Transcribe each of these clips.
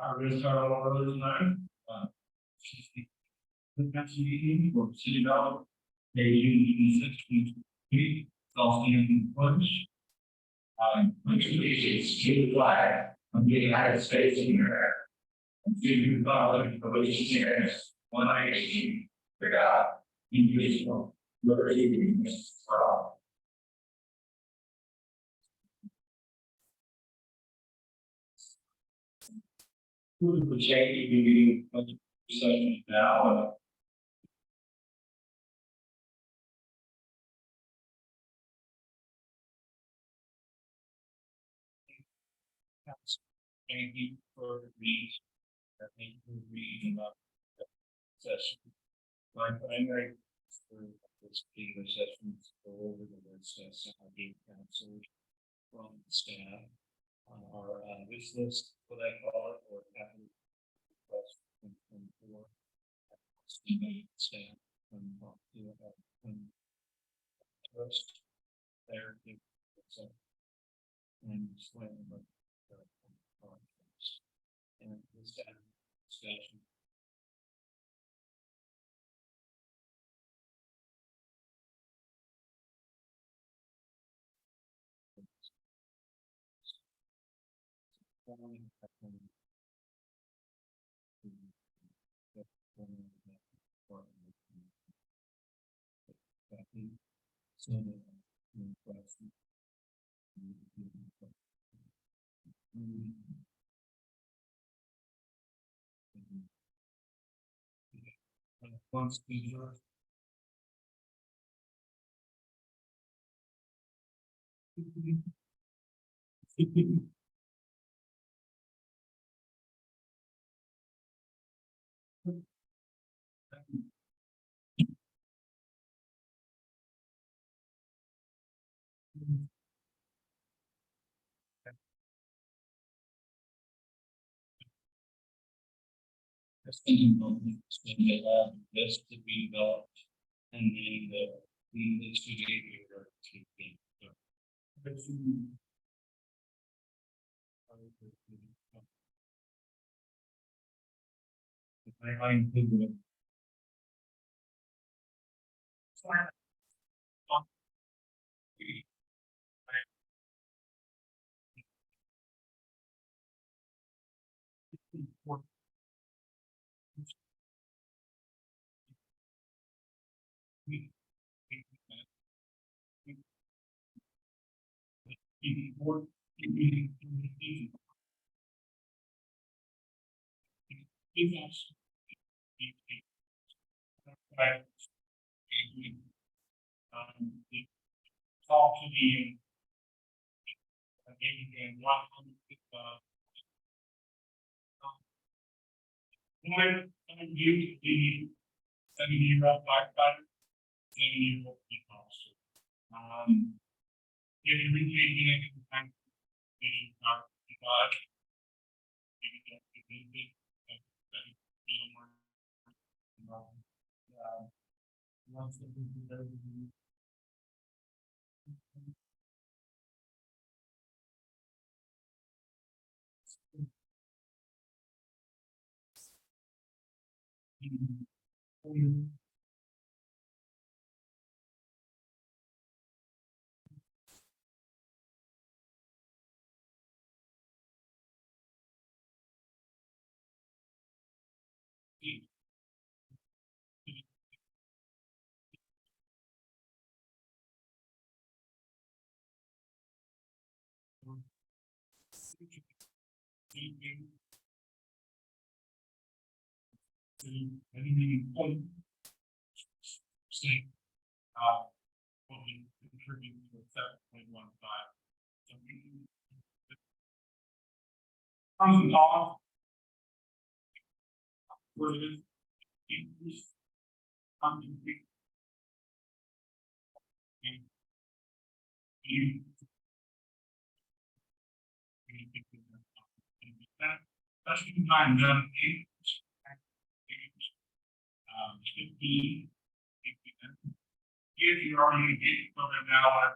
We're gonna start all over tonight. The council meeting for city development, May June 26, 2023. All standing in pledge. Pledge allegiance to the flag of the United States of America, and to the republic for which it stands, one nation, under God, indivisible, liberty and justice for all. Who would change the meeting of the session now? Thank you for reading about the session. My primary for this particular session is to go over the work session I gave council from staff on our wish list, what I call it, or capital request from staff trust there and explain what and this discussion. Once we this to be developed, and then the investigator to be. I include it. Talk to the and one use the 7-year-old firefighter, 7-year-old police officer. If you reach anything, maybe not God. Anything important? Say, what we contribute to 7.15. From off. Where it is increase. You. That's the time done. 15. If you already did program now,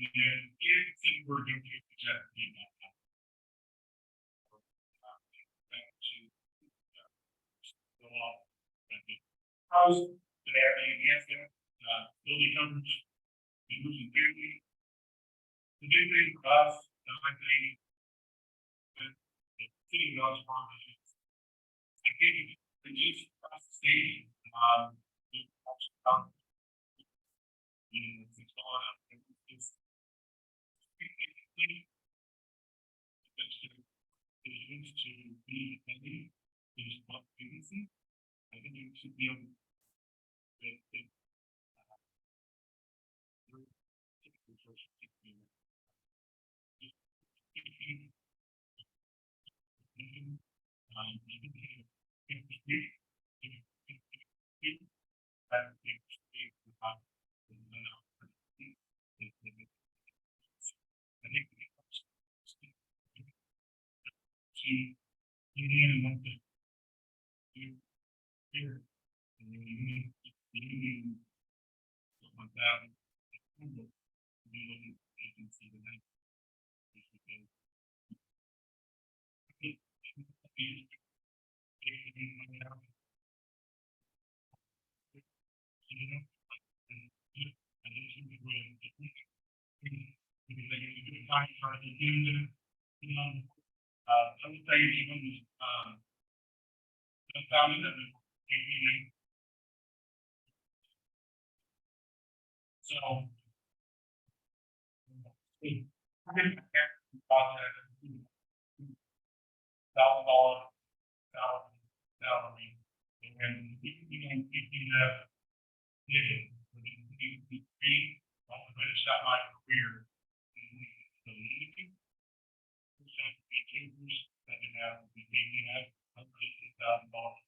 if we were doing it, just the law. House, they have the enhancement, building coverage, losing family. The big thing for us, I think, the city of North Palm is, I think, reduce across the state, it's all out, it's used to be pending, there's not vacancy. I think you should be able to. I would say even so $1,000 salary, and we can have finish out my career. That can have to be taken out $150,000.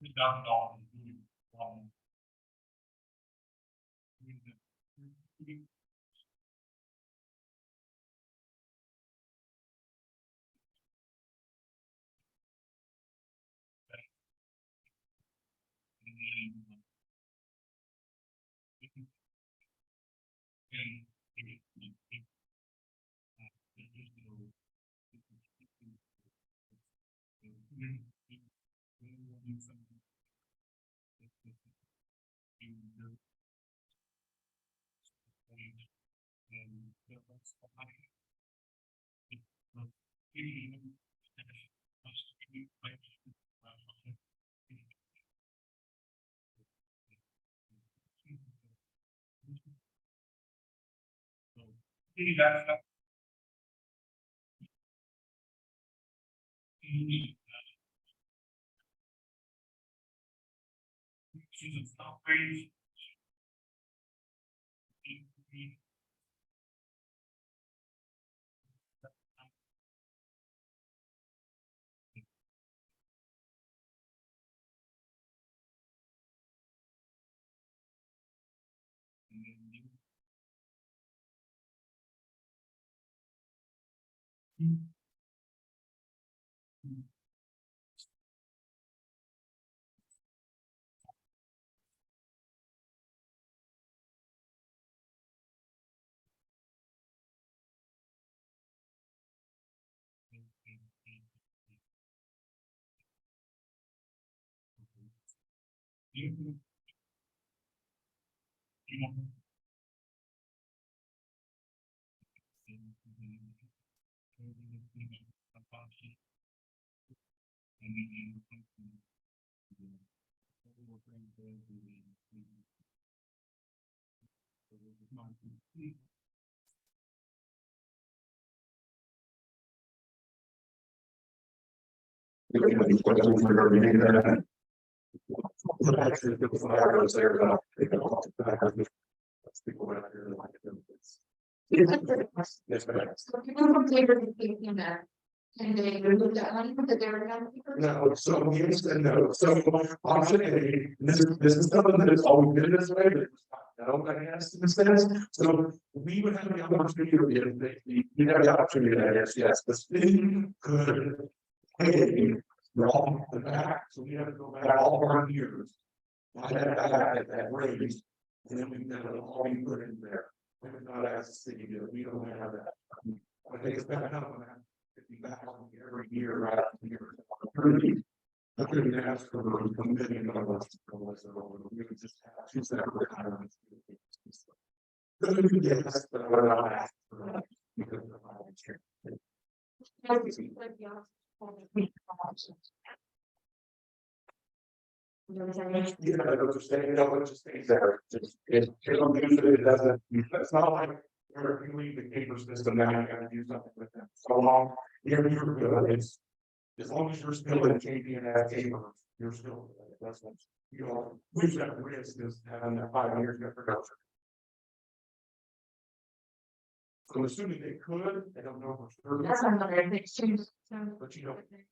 $2,000. It's not crazy. So people from Taylor thinking that, and they remove that money because they were not. No, so he said no, so option A, this is something that has always been this way, but nobody has to discuss, so we would have the opportunity to get we have the opportunity, I guess, yes, the city could. Pay wrong the back, so we have to go back all of our years. I had that raised, and then we got it all we put in there. We would not ask the city to, we don't have that. I think it's better now than that. If you back on every year, right, year. I couldn't ask for a million dollars. We could just have two separate retirements. Yes, but I would not ask for that. Because of my insurance. Yeah, it'll just stay, it'll just stay there, just, it doesn't, it's not like. Where you leave the paper system, now you gotta do something with them, so long, you're good, it's. As long as you're still in champion as paper, you're still, that's what, you know, we've got risk is having that 5 years of production. So assuming they could, I don't know for sure. That's another exchange. But you don't think.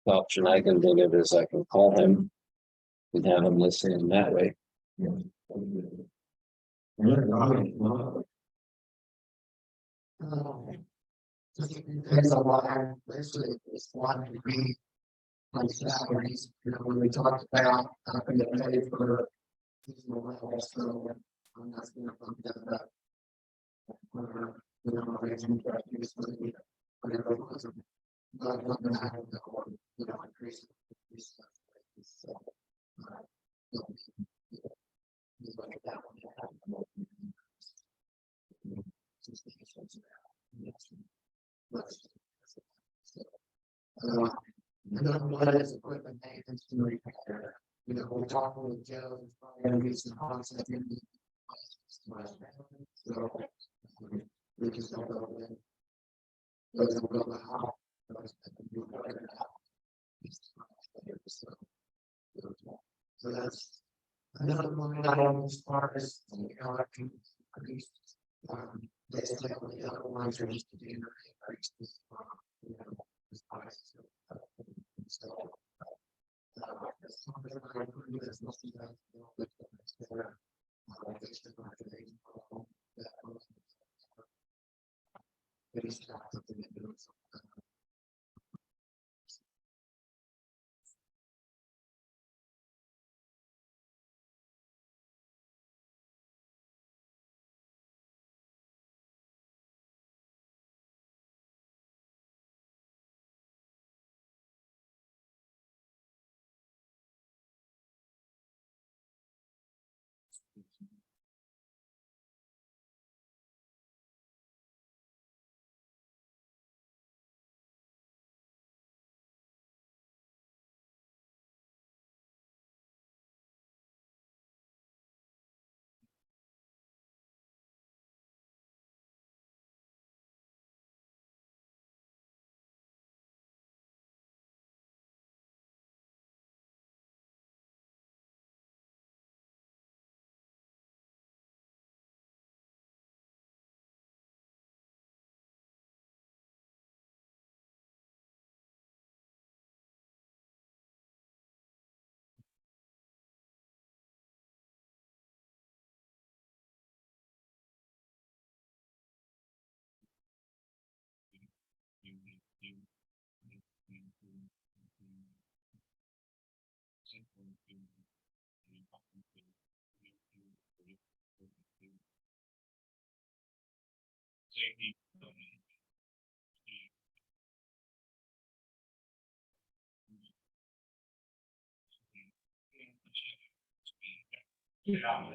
option I can think of is I can call him. And have him listen in that way. There's a lot, basically, it's one degree. On salaries, when we talked about, in the pay for. Seasonal levels, so I'm not gonna bump that up. Raising prices, whatever it was. But I'm not gonna have the whole, increase. So. Look at that one. Another one is equipment maintenance and repair. We're talking with Joe, it's probably gonna be some concept in the. So. We just don't know when. Those will go out. So that's another one item as far as, I can produce. There's definitely other ones that used to do increases, as far as. So. As long as I agree with most of that, it's the marketing, Yeah.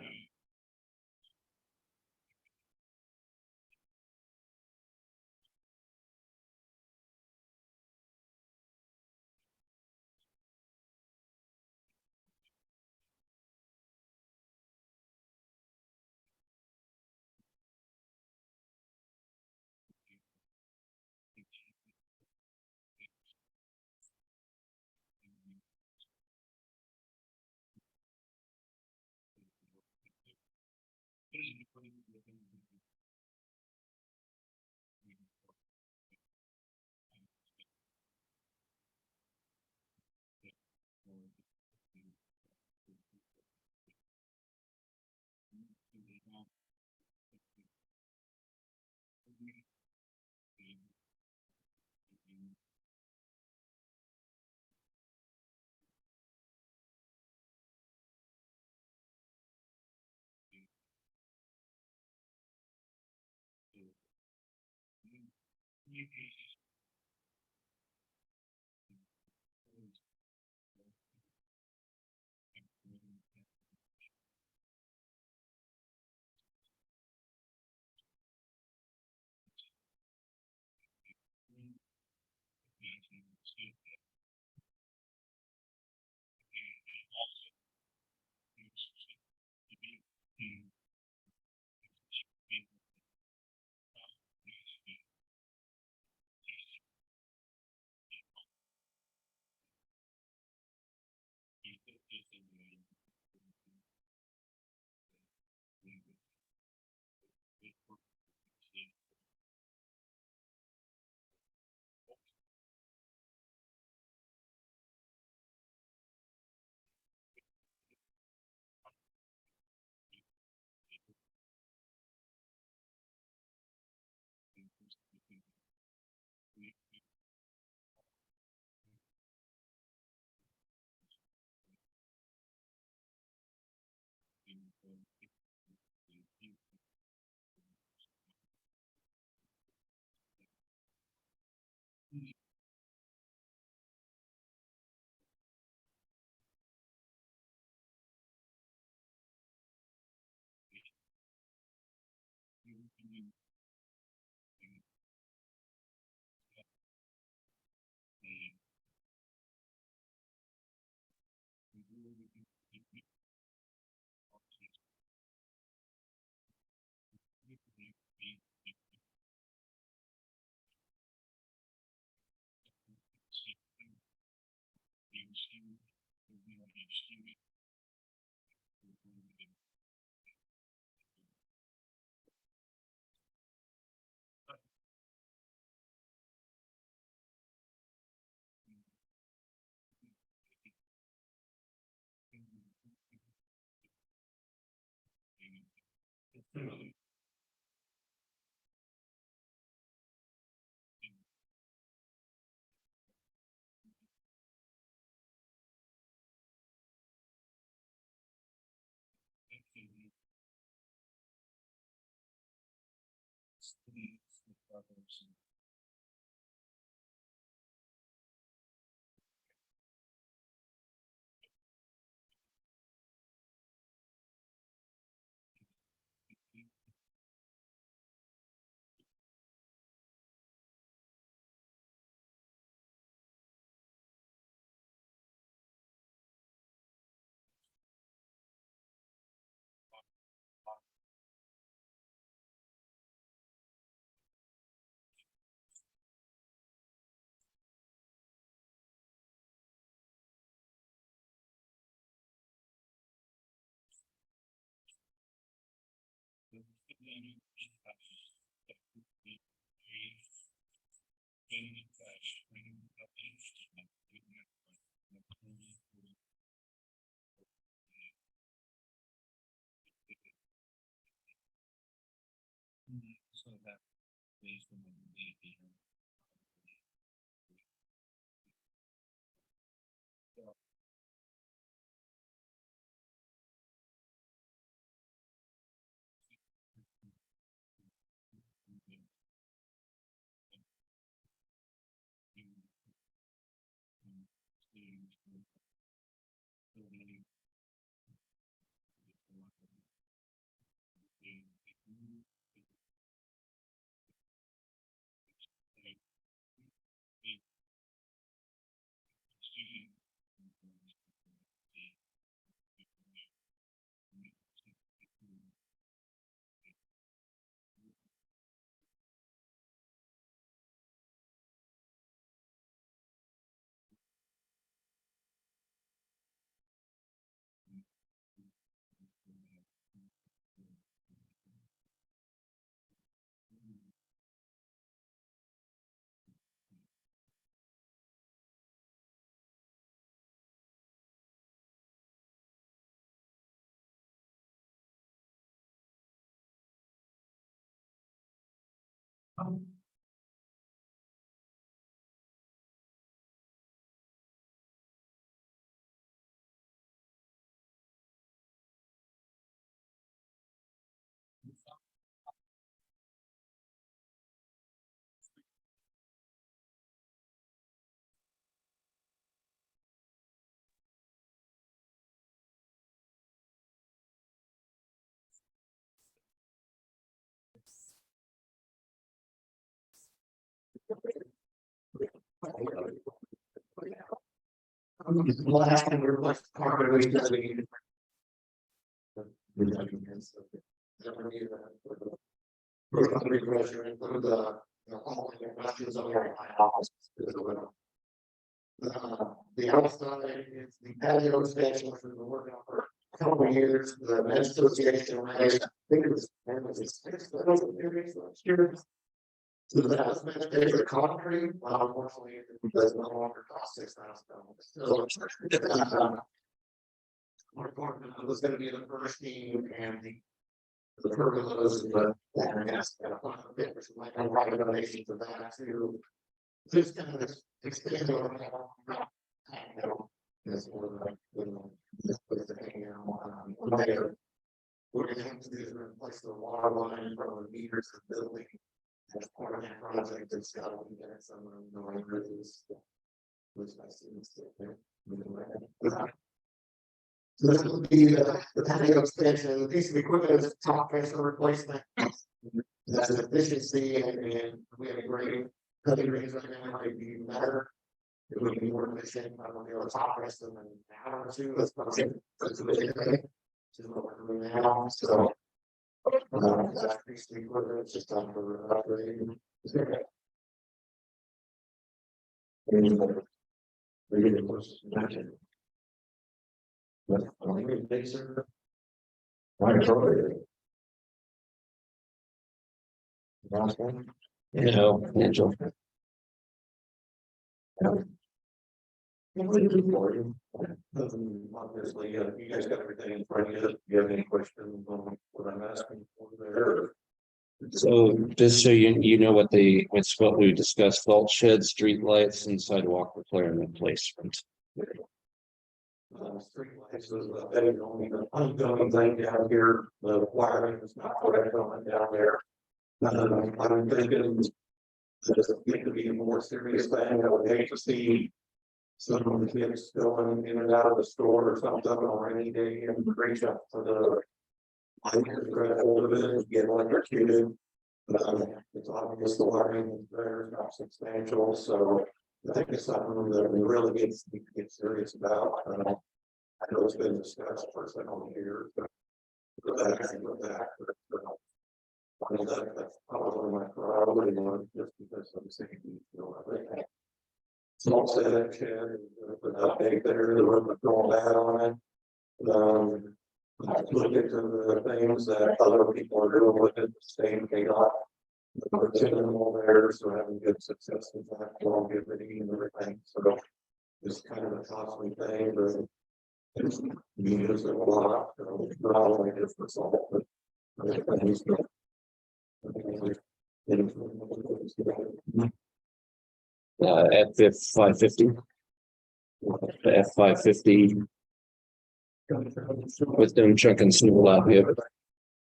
So that is the Last time we were like, carbon waste designated. The outside is the patio expansion, which we've been working on for a couple of years, the men's association, I think it was 6 last year. So that's my favorite concrete, unfortunately, it does no longer cost $6,000. So, our apartment was gonna be the first team and the pergolas and the. Like a lot of donations of that to. Just kind of expand on that. This was like, just put it hanging out, later. power line from the meters of the building. As part of that project, it's got to be there somewhere in the neighborhoods. Which I see is there. So this would be the patio extension, the piece of equipment is top pressure replacement. That's an efficiency and we have a great cutting range right now, might be better. It would be more efficient, I don't know, top press them in an hour or two, that's probably. That's what we're doing now, so. That piece of equipment, it's just time for upgrading. Really close to that. But I think it's right appropriate. Last one. No, Angel. Obviously, you guys got everything in front of you. Do you have any questions on what I'm asking for there? So just so you know what we discussed, salt shed, street lights and sidewalk repair and replacement. Street lights is that is only the ongoing thing down here. The wiring is not correct on down there. I'm thinking just need to be a more serious thing. I would hate to see some of the kids going in and out of the store or something on a rainy day and reach up to the. I think it's grab hold of it and get electrocuted. It's obvious the wiring is there, it's not substantial, so I think it's something that we really need to get serious about. I know it's been discussed for several years, but that's probably my priority one, just because I'm saying, everything. Small set shed, an update there, the room with all that on it. Look into the things that other people are doing with it, staying paid off. We're taking them all there, so having good success with that, longevity and everything, so it's kind of a costly thing, but it's used a lot, not only just for salt, but F550. The F550 with them chucking snow out here.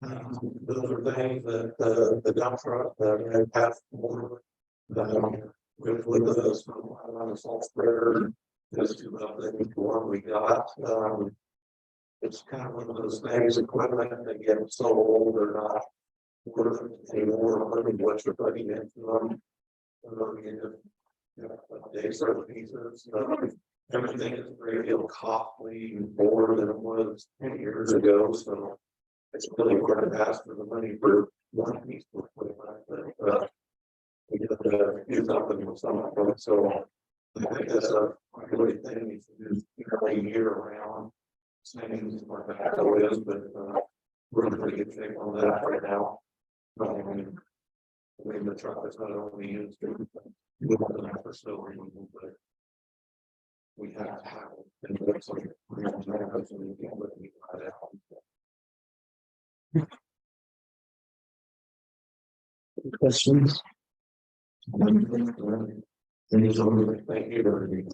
Those are things that the dump truck that had passed forward. With those on the salt spreader, just to update what we got. It's kind of one of those things, equipment that get so old or not worth anymore. I mean, what you're putting into them. They sort of pieces. Everything is a great deal costly and more than it was 10 years ago. So it's really hard to ask for the money for one piece of equipment. We get to do something with some of them. So I think that's a really thing needs to do nearly year round. Same as what the heck is, but we're in pretty good shape on that right now. I mean, the truck is not only used to for snow removal, but we have to have it. And that's like, we can't let me buy that. Questions? Thank you.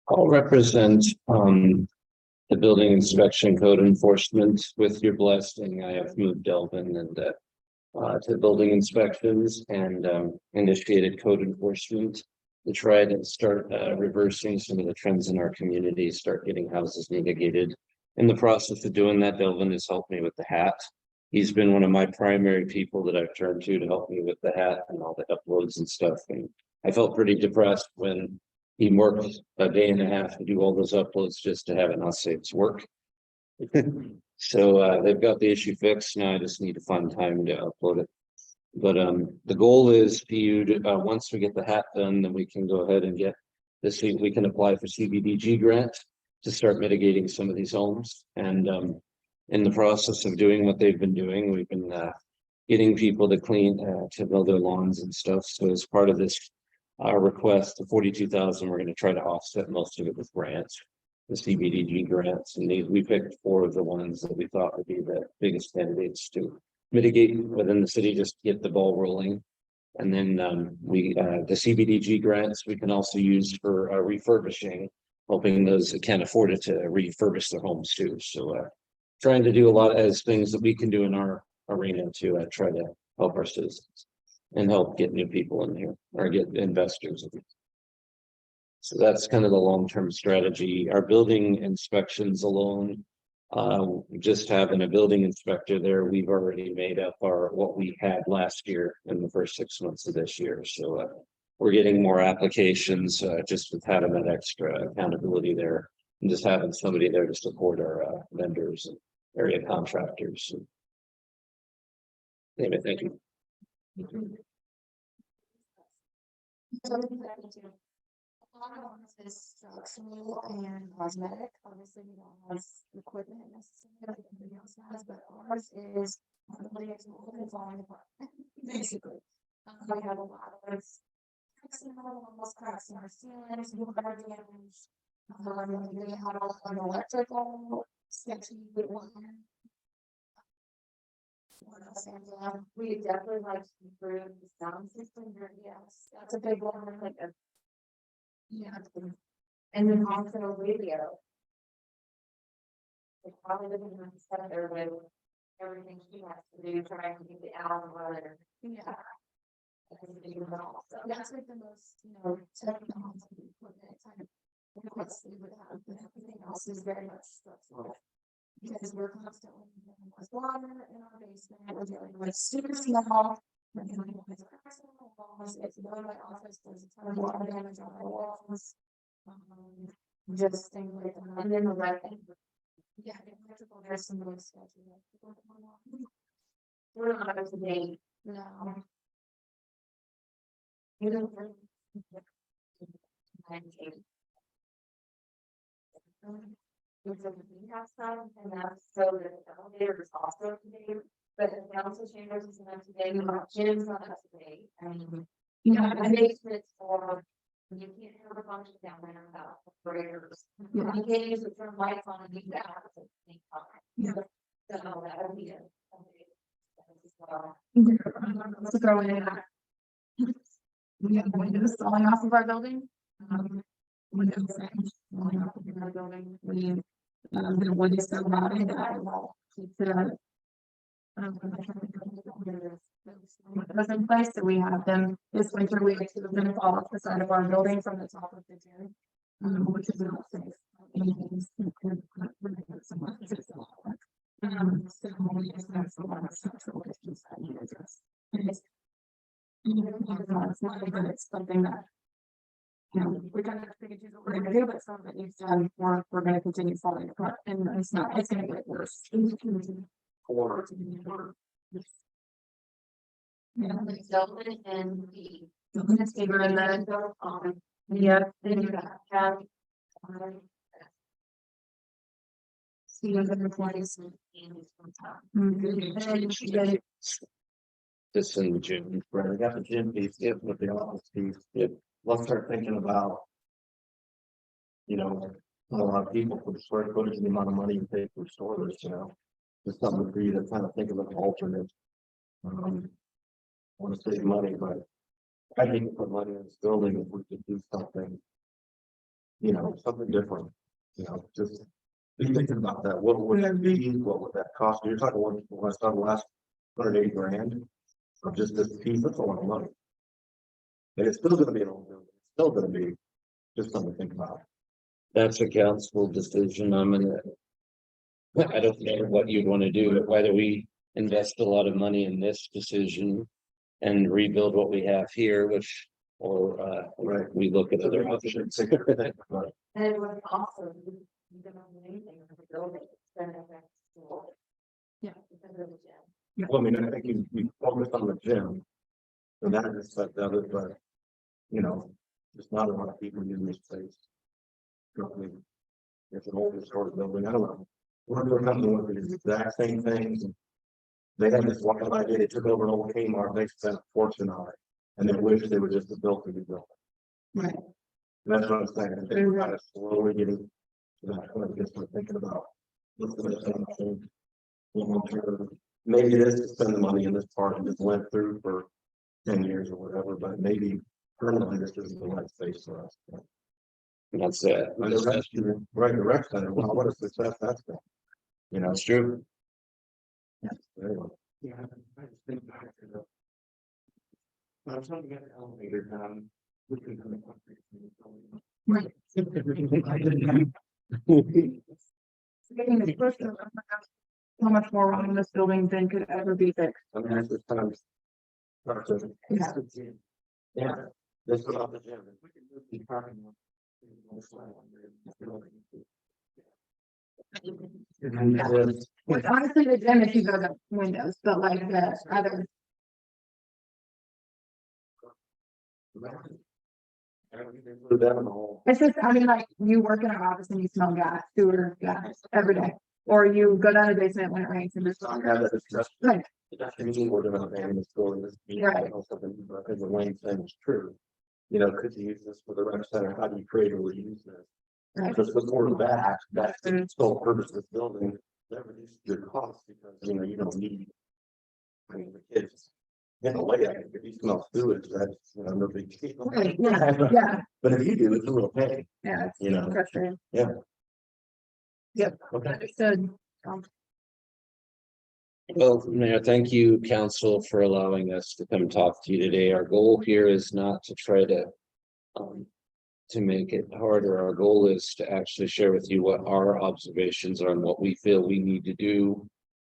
I'll represent the building inspection code enforcement with your blessing. I have moved Delvin and to building inspections and initiated code enforcement to try to start reversing some of the trends in our community, start getting houses mitigated. In the process of doing that, Delvin has helped me with the hat. He's been one of my primary people that I've turned to help me with the hat and all the uploads and stuff. And I felt pretty depressed when he worked a day and a half to do all those uploads just to have it not say it's work. So they've got the issue fixed. Now I just need to find time to upload it. But the goal is for you to once we get the hat done, then we can go ahead and get this week we can apply for CBDG grant to start mitigating some of these homes. And in the process of doing what they've been doing, we've been getting people to clean to mow their lawns and stuff. So as part of this request, the 42,000, we're going to try to offset most of it with grants, the CBDG grants, and we picked 4 of the ones that we thought would be the biggest candidates to mitigate within the city, just to get the ball rolling. And then the CBDG grants we can also use for refurbishing, helping those that can't afford it to refurbish their homes too. So trying to do a lot as things that we can do in our arena to try to help our citizens. And help get new people in here or get investors. So that's kind of the long-term strategy. Our building inspections alone. Just having a building inspector there, we've already made up what we had last year in the first 6 months of this year. So we're getting more applications just with having that extra accountability there. And just having somebody there to support our vendors and area contractors. Anyway, thank you. Is structural and cosmetic, obviously we don't have equipment necessarily like everybody else has, but ours is really falling apart, basically. We have a lot of cracks in our walls, cracks in our ceilings, water damage. We have an electrical sketchy wire. What else, Angela? We definitely like to improve the sound system here, yes, that's a big one, like a. Yeah, and then also radio. It's probably living in the center with everything she has to do, trying to get the album running. Yeah. That's like the most, technology equipment type of request we would have, but everything else is very much structural. Because we're constantly dealing with water in our basement, we're dealing with super small. We're dealing with cracks in the walls. If you go to my office, there's a ton of water damage on our walls. Just things like that. And then the red thing. Yeah, electrical, there's some really sketchy. We're not up to date. No. You don't. We have some, and that's so the elevator is also up to date. But the council chambers is not today, gym's not up to date. I mean, the basements for, you can't have a function down there without operators. You can't use it for lights on and you have at the same time. So that would be it. Let's throw in that. We have windows falling off of our building. Windows falling off of our building. The windows so bad that was in place, so we have them this winter. We have them fall off the side of our building from the top of the gym, which is not safe. So we just have a lot of structural issues that need addressed. It's not good, it's something that we're gonna have to choose what we're gonna do, but some of it needs done, or we're gonna continue falling apart, and it's gonna get worse. Yeah, like Dublin and the bigger and then yeah, then you have see under 20 This in June. Right, we got the gym piece, with the office piece. Let's start thinking about. A lot of people for the square footage and the amount of money you pay for storage, Just something for you to kind of think of an alternate. Want to save money, but I think put money in this building if we could do something. Something different, just be thinking about that. What would that be? What would that cost? You're talking when I saw the last 180 grand. Of just this piece, that's a lot of money. And it's still gonna be an old building, it's still gonna be just something to think about. That's a council decision. I don't know what you'd want to do, but whether we invest a lot of money in this decision. And rebuild what we have here, or we look at other options. and it was also you don't have anything in the building. Yeah, because of the gym. Well, I mean, I think you focused on the gym. And that is that other, but. There's not a lot of people in this place. It's an old historic building, I don't know. We're coming with the exact same things. They had this one idea, they took over an old Kmart, they spent a fortune on it, and they wish they would just have built a new building. Right. And that's what I'm saying, I think we're kind of slowly getting to that point, just thinking about. Maybe it is to spend the money in this part and just went through for 10 years or whatever, but maybe permanently this isn't the right space for us. That's it. Right, the rec center, wow, what a success that's been. It's true. Anyway. Yeah, I just think back to the. When I was trying to get the elevator down, we couldn't come up with it. Right. Getting this person, so much more wrong in this building than could ever be fixed. I mean, that's just kind of. Yeah. Yeah, this is off the gym. We can move the parking lot. Which honestly, the gym if you go to windows, but like the other, Put that in the hole. it's just, I mean, like you work in an office and you smell gas, sewer gas every day. Or you go down the basement when it rains and there's. I had that discussion. Right. That's the meeting we're doing in the school. This meeting, Right. also, because the Wayne thing is true. You know, could you use this for the rec center? How do you create or reuse this? Right. Because before that, that's the sole purpose of this building, that reduces your cost because, you know, you don't need. I mean, the kids. In a way, if you smell sewage, that's, you know, no big deal. Right, yeah, But if you do, it's a little pain, yeah, it's you know. frustrating. Okay. Understood. Well, Mayor, thank you, council, for allowing us to come talk to you today. Our goal here is not to try to make it harder. Our goal is to actually share with you what our observations are and what we feel we need to do.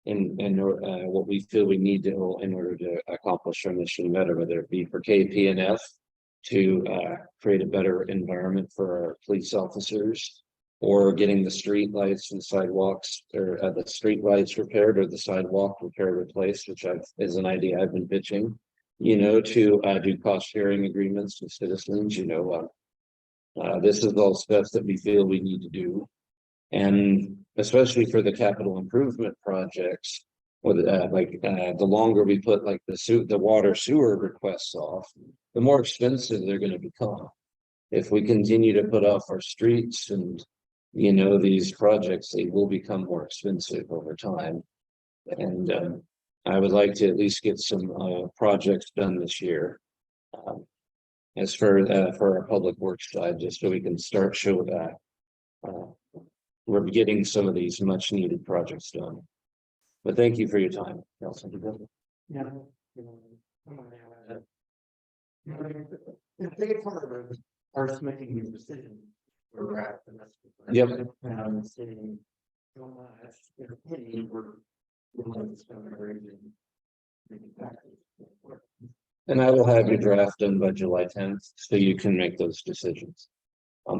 And what we feel we need to in order to accomplish our mission better, whether it be for KPNF to create a better environment for our police officers, or getting the street lights and sidewalks, or the street lights repaired, or the sidewalk repaired, replaced, which is an idea I've been pitching. You know, to do cost sharing agreements with citizens. You know, this is all stuff that we feel we need to do. And especially for the capital improvement projects, or the longer we put like the water sewer requests off, the more expensive they're going to become. If we continue to put off our streets and, you know, these projects, they will become more expensive over time. And I would like to at least get some projects done this year. As for our public works side, just so we can start show that. We're getting some of these much needed projects done. But thank you for your time, Councilman. Yeah. The big part of it, us making these decisions. Where we're at, and that's. Yep. Saying. We're like spend our energy and And I will have your draft done by July 10th, so you can make those decisions.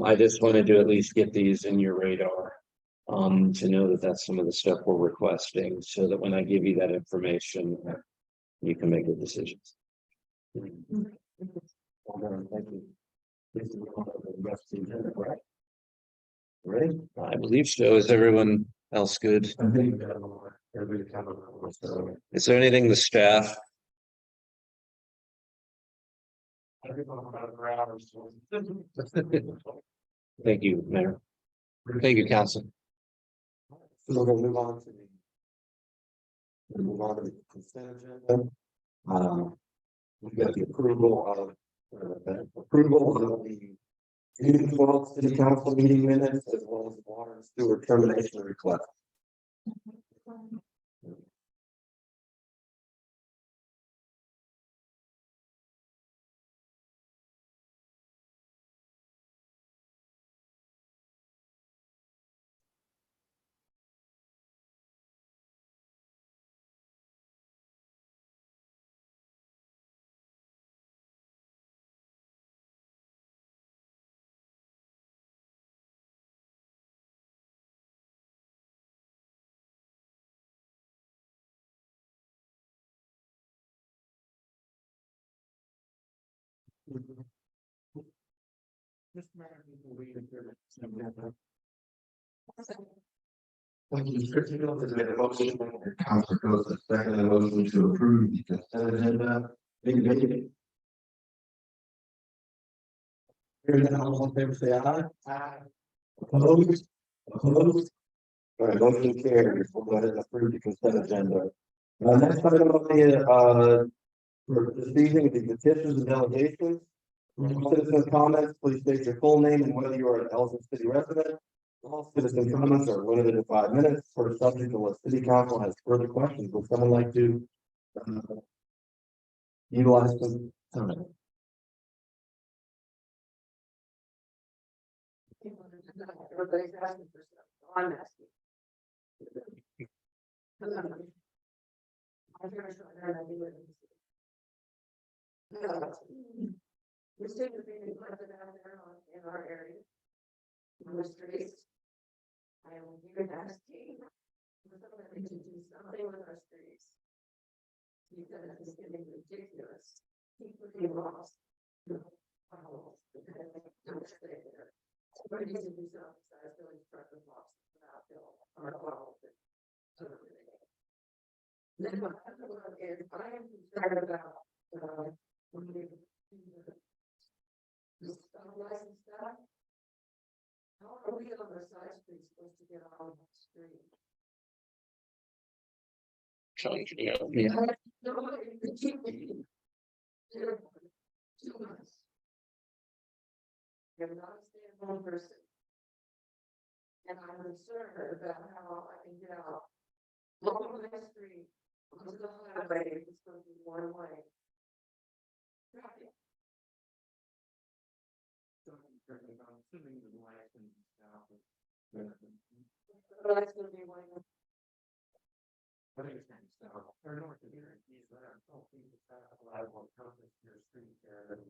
I just wanted to at least get these in your radar. To know that that's some of the stuff we're requesting, so that when I give you that information, you can make the decisions. Thank you. This is the rest of the agenda, right? Ready? I believe so. Is everyone else good? I think that everybody kind of. So. Is there anything the staff? Thank you, Mayor. Thank you, Council. So we're gonna move on to the consent agenda. We've got the approval of the June 12th city council meeting minutes, as well as the water and sewer termination request. Thank you, Mr. Tindall, has made a motion, Councilor Costa has seconded the motion to approve the consent agenda. Hearing none, all in favor, say aye. Aye. Opposed? Opposed? All right, motion carries. We'll go ahead and approve the consent agenda. Next item on the, for this evening, the petitions and delegations. Citizen comments, please state your full name and whether you are an Elgin City resident. All citizen comments are limited to 5 minutes for subject unless city council has further questions. Would someone like to? Utilize them. Everybody's asking for stuff, so I'm asking. I'm very sure they're not doing it. We seem to be neglected out there in our area. On the streets. I am even asking for somebody to do something with our streets. Because it's getting ridiculous. Keep putting rocks. Somebody needs to do something besides filling truck with rocks without fill or bottles. Then what is I am concerned about when we do the stop license stuff. How are we on the side street supposed to get on the street? Yeah. Nobody can keep me. 2 months. I'm not a stay-at-home person. And I'm concerned about how I can get out. Along my street, onto the highway, it's going to be one way. Traffic. But it's going to be one way. I think it's kind of stuff. Or north of here, these are all things that have a lot of compass in your street there. And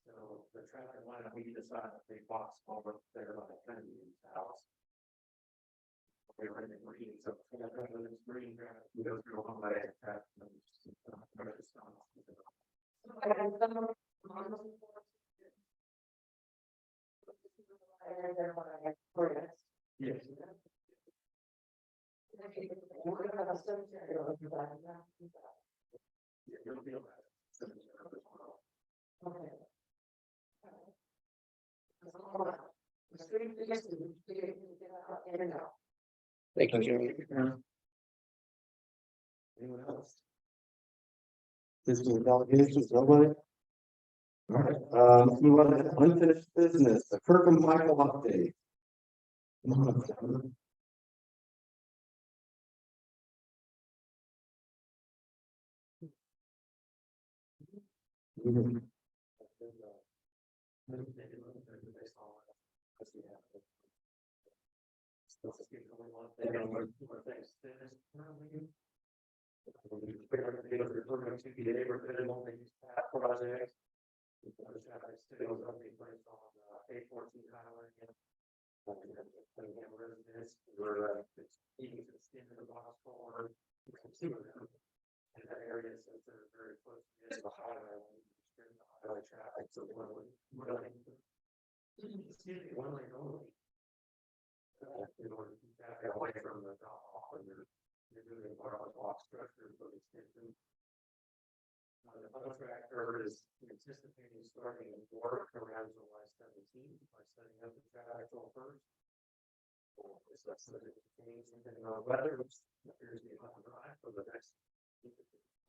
so the traffic line, we decide that they box over there by Kennedy's house. We were in green, so it's green traffic, we go through one way. Yes. You'll feel that. Okay. The street is to get out and out. Thank you. Anyone else? This is delegations, nobody? All right, let's move on to unfinished business, the Kirkham Michael update. Come on, Kevin. In that area, since they're very close to the highway, highway traffic, so one way only. In order to keep traffic away from the drop off, when you're doing part of the block structure for the extension. The contractor is anticipating starting work around July 17th by setting up the traffic flow first. It's not subject to change depending on weather, which appears to be hot and dry for the next.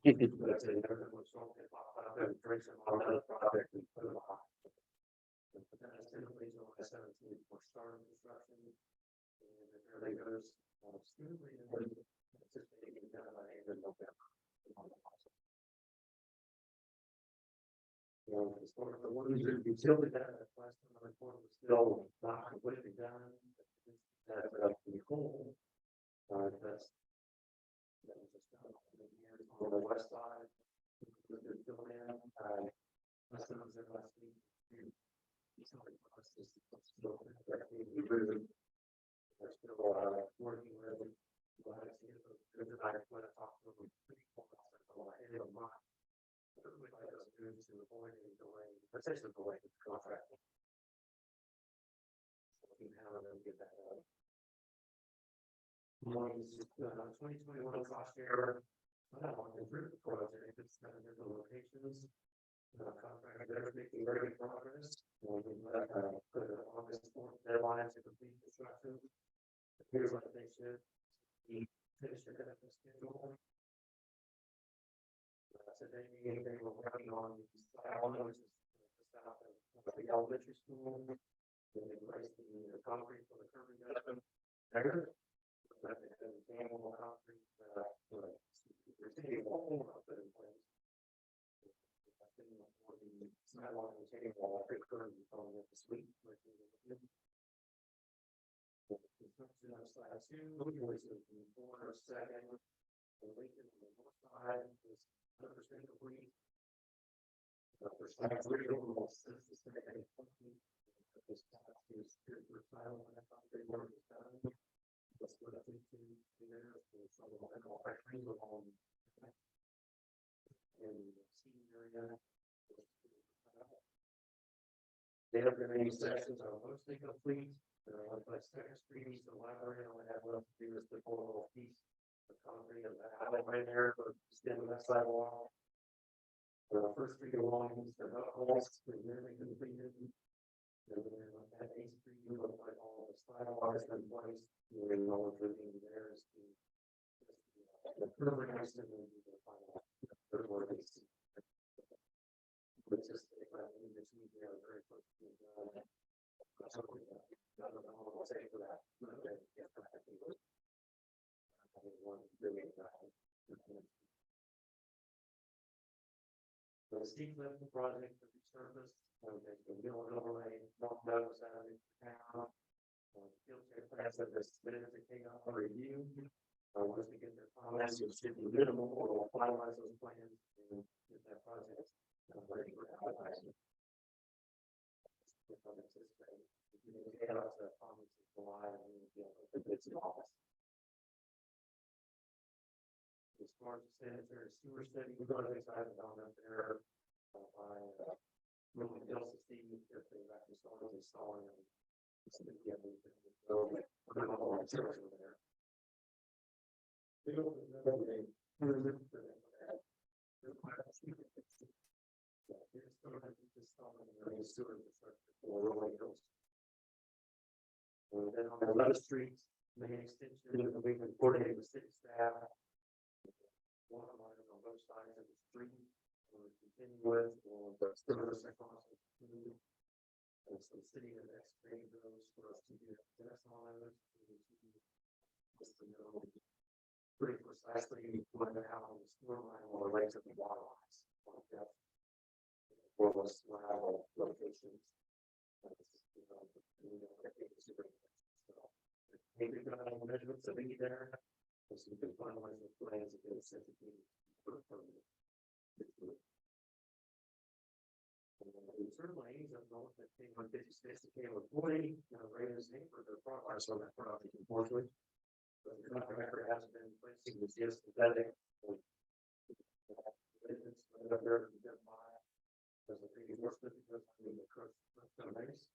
That's a never was something about that drinks and all that project we put it on. But then it's typically July 17th for starting construction. And it really goes smoothly and anticipating done by the end of November. As far as the ones that utility that last time I report was still not completely done. That's the cool. That's that was just on the west side. Still in. Last time I was there last week. They're still working with them. Good tonight when I talked to them. End of month. We'd like us to avoid any delay, potential delay in the contract. So we can have them get that out. 2021 cost share. Improved project, it's 7 different locations. Contractor is making very good progress. Put an August 4th deadline to complete construction. Here's what they should be finished their schedule. Today they were working on the south of the elementary school. They placed the concrete for the curb adjustment. There. That is the annual concrete, retaining wall put in place. I think for the sidewalk retaining wall, the curb is on the suite. Construction of side two, which is the corner second. The Lincoln on the north side is 100% complete. For side three, almost since the second. This path is good for final and concrete work is done. That's what I think to there for some of the factories along. In the seating area. The other main sections are mostly complete. Like Second Street, the library, only have left to do is the four little piece of concrete and that right there for extending that sidewalk. The first street along is the holes, we're nearly completed. And then at 8th Street, we look like all the sidewalks in place. We're in all of the there's the further nice to the final. Third one is. But just if I need to see there very close to the. I don't know what I'll say for that. The steep lift project to be serviced, the mill and overlay, not those out of town. Field trip plans that is submitted to KDOT review. Once we get their comments, it should be minimal, or we'll finalize those plans and get that project ready for advertising. Get out the comments in July and then get it's in office. As far as sanitary sewer study, we're going to decide on up there by moving LCC if they've actually started installing them. So we're going to hold on to over there. And then on the other streets, main extension, we've been coordinating with city staff. One of mine on both sides of the street. We'll continue with, the service across the street. And so the city has excavated those for us to do tests on those. Just to know pretty precisely what the how the sewer line will relate to the water lines. For those locations. Maybe we're going to measurements that we need there. So we can finalize the plans and get it sent to you. Certainly, I'm not that thing on 50 states that came with 40, Raiders name for their progress on that project, unfortunately. But the contractor hasn't been placing this just pathetic. There's a big enforcement because the crust nice.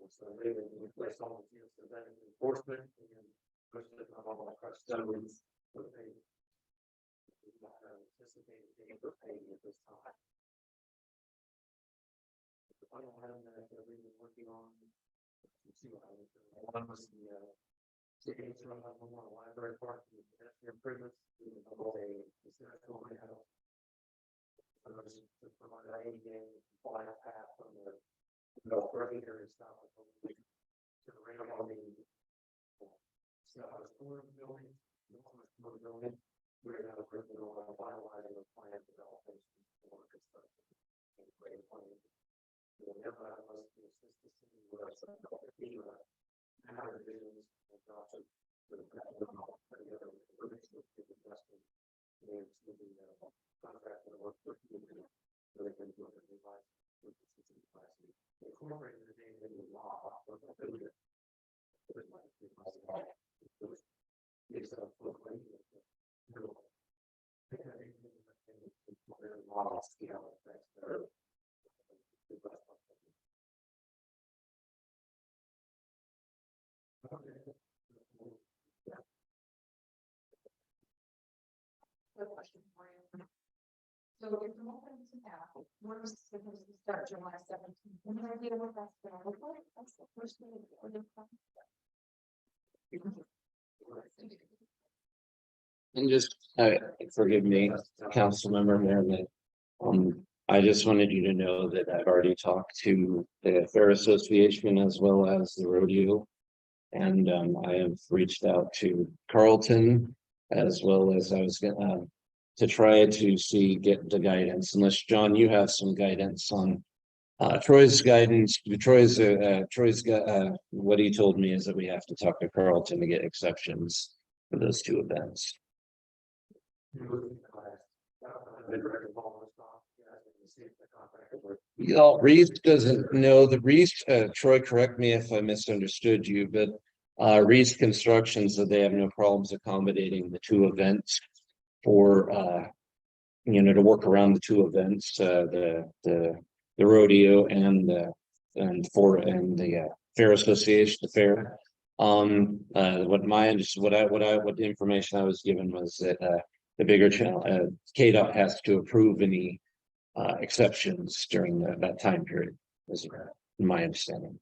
So they replace all the geosynthetic enforcement and push it on all the crust stones. But they not anticipated being paying at this time. The final item that we've been working on, one was the city from the library park and pedestrian improvements. We developed a historical house. To provide an ADA compliant path from the further stop to the ramp on the building. We're now finalizing the plan development for construction. Great plan. The never was to assist the city with our visions and adoption for the investment and to the contract that work for the so they can do it revised with the city capacity. Incorporating the data in the law for the building. It's a full claim. Good question for you. So if the moment is now, we're supposed to start July 17th. When I deal with that, that's the first thing for the And just, forgive me, Councilmember Merriman. I just wanted you to know that I've already talked to the Fair Association as well as the rodeo. And I have reached out to Carlton as well as I was gonna to try to get the guidance, unless John, you have some guidance on Troy's guidance. Troy's got what he told me is that we have to talk to Carlton to get exceptions for those two events. Yeah, Reese doesn't know the Reese, Troy, correct me if I misunderstood you, but Reese Construction said they have no problems accommodating the two events for to work around the two events, the rodeo and the fair association, the fair. What the information I was given was that the bigger channel, KDOT has to approve any exceptions during that time period, is my understanding.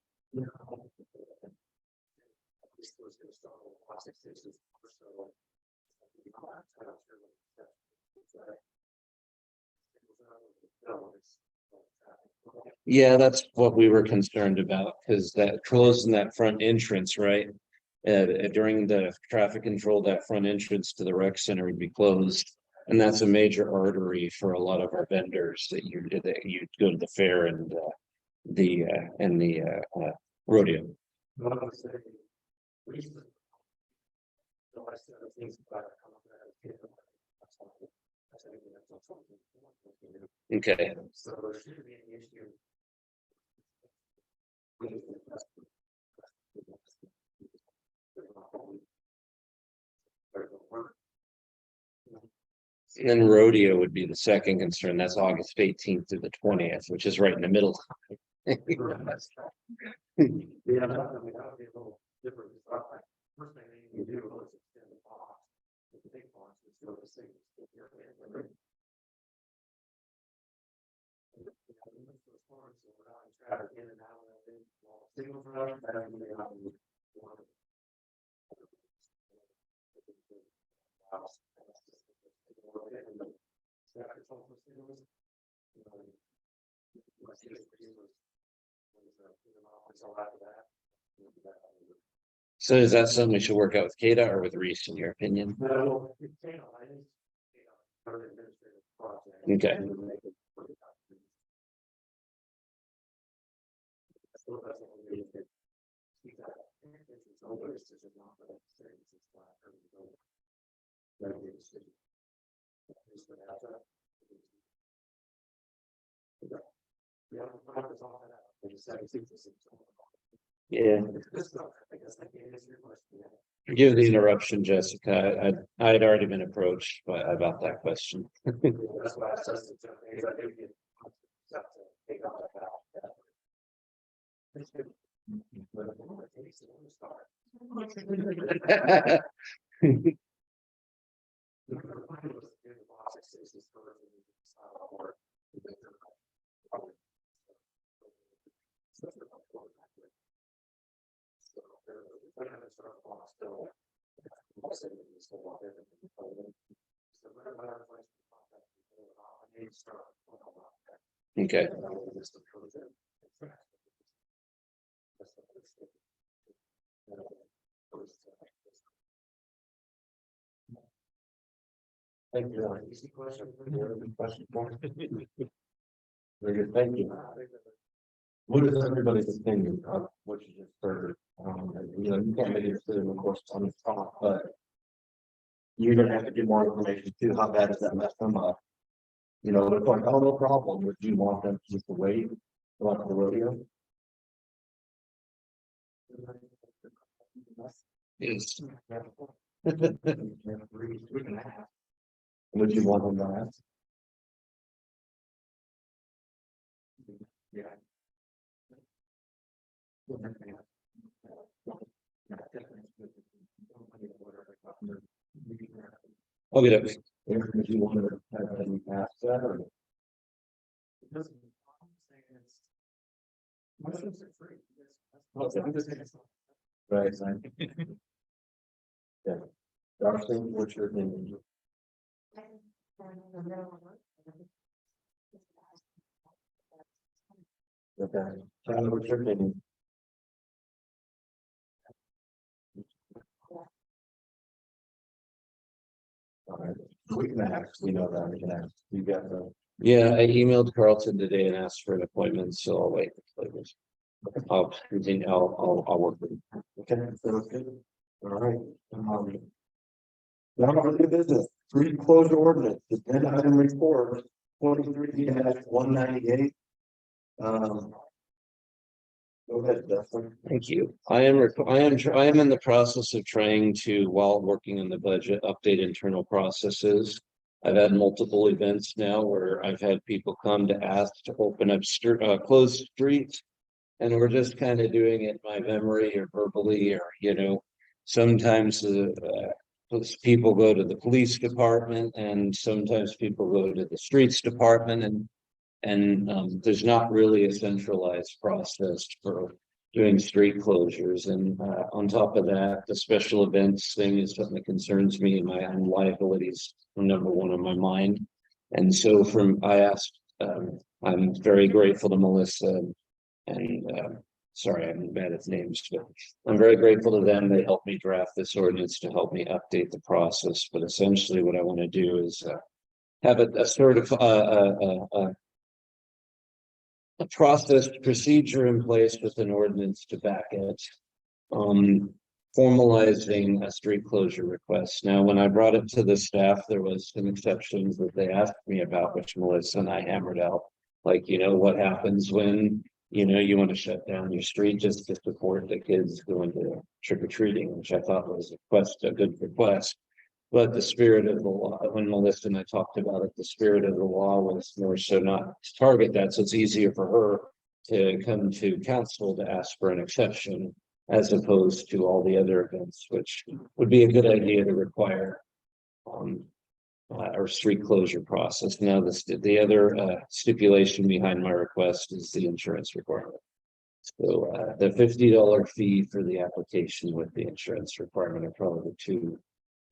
Yeah, that's what we were concerned about, because that closing that front entrance, right? During the traffic control, that front entrance to the rec center would be closed. And that's a major artery for a lot of our vendors that you go to the fair and the rodeo. Okay. And then rodeo would be the second concern. That's August 18th to the 20th, which is right in the middle. So is that something we should work out with KDOT or with Reese, in your opinion? Okay. Yeah. Forgive the interruption, Jessica. I had already been approached about that question. Okay. Thank you. Easy question. Very good, thank you. What is everybody's opinion of what you just heard? You can't make a decision, of course, on the spot, but you're gonna have to get more information too. How bad does that mess them up? If like, oh, no problem, would you want them just to wait, go out to the rodeo? Yes. Would you want them to ask? Yeah. Okay. If you want to have any ask that or. Right. Yeah. Darcy, what's your opinion? Okay. Tyler, what's your opinion? Quick maps, we know that, we can ask, you got the. Yeah, I emailed Carlton today and asked for an appointment, so I'll wait. I'll continue, I'll work with him. Okay, sounds good. All right. Now on to business, street closure ordinance, agenda item report, 23-198. Go ahead, Dustin. Thank you. I am in the process of trying to, while working on the budget, update internal processes. I've had multiple events now where I've had people come to ask to open up closed streets. And we're just kind of doing it by memory or verbally, or, sometimes those people go to the police department and sometimes people go to the streets department and there's not really a centralized process for doing street closures. And on top of that, the special events thing is something that concerns me, and my own liabilities are number one on my mind. And so I'm very grateful to Melissa and sorry, I'm bad at names, but I'm very grateful to them. They helped me draft this ordinance to help me update the process. But essentially what I want to do is have a sort of a process procedure in place with an ordinance to back it. Formalizing a street closure request. Now, when I brought it to the staff, there was some exceptions that they asked me about, which Melissa and I hammered out. Like, what happens when, you want to shut down your street just to support the kids going to trick or treating, which I thought was a good request. But the spirit of the law, when Melissa and I talked about it, the spirit of the law was more so not to target that. So it's easier for her to come to council to ask for an exception as opposed to all the other events, which would be a good idea to require our street closure process. Now, the other stipulation behind my request is the insurance requirement. So the $50 fee for the application with the insurance requirement are probably the two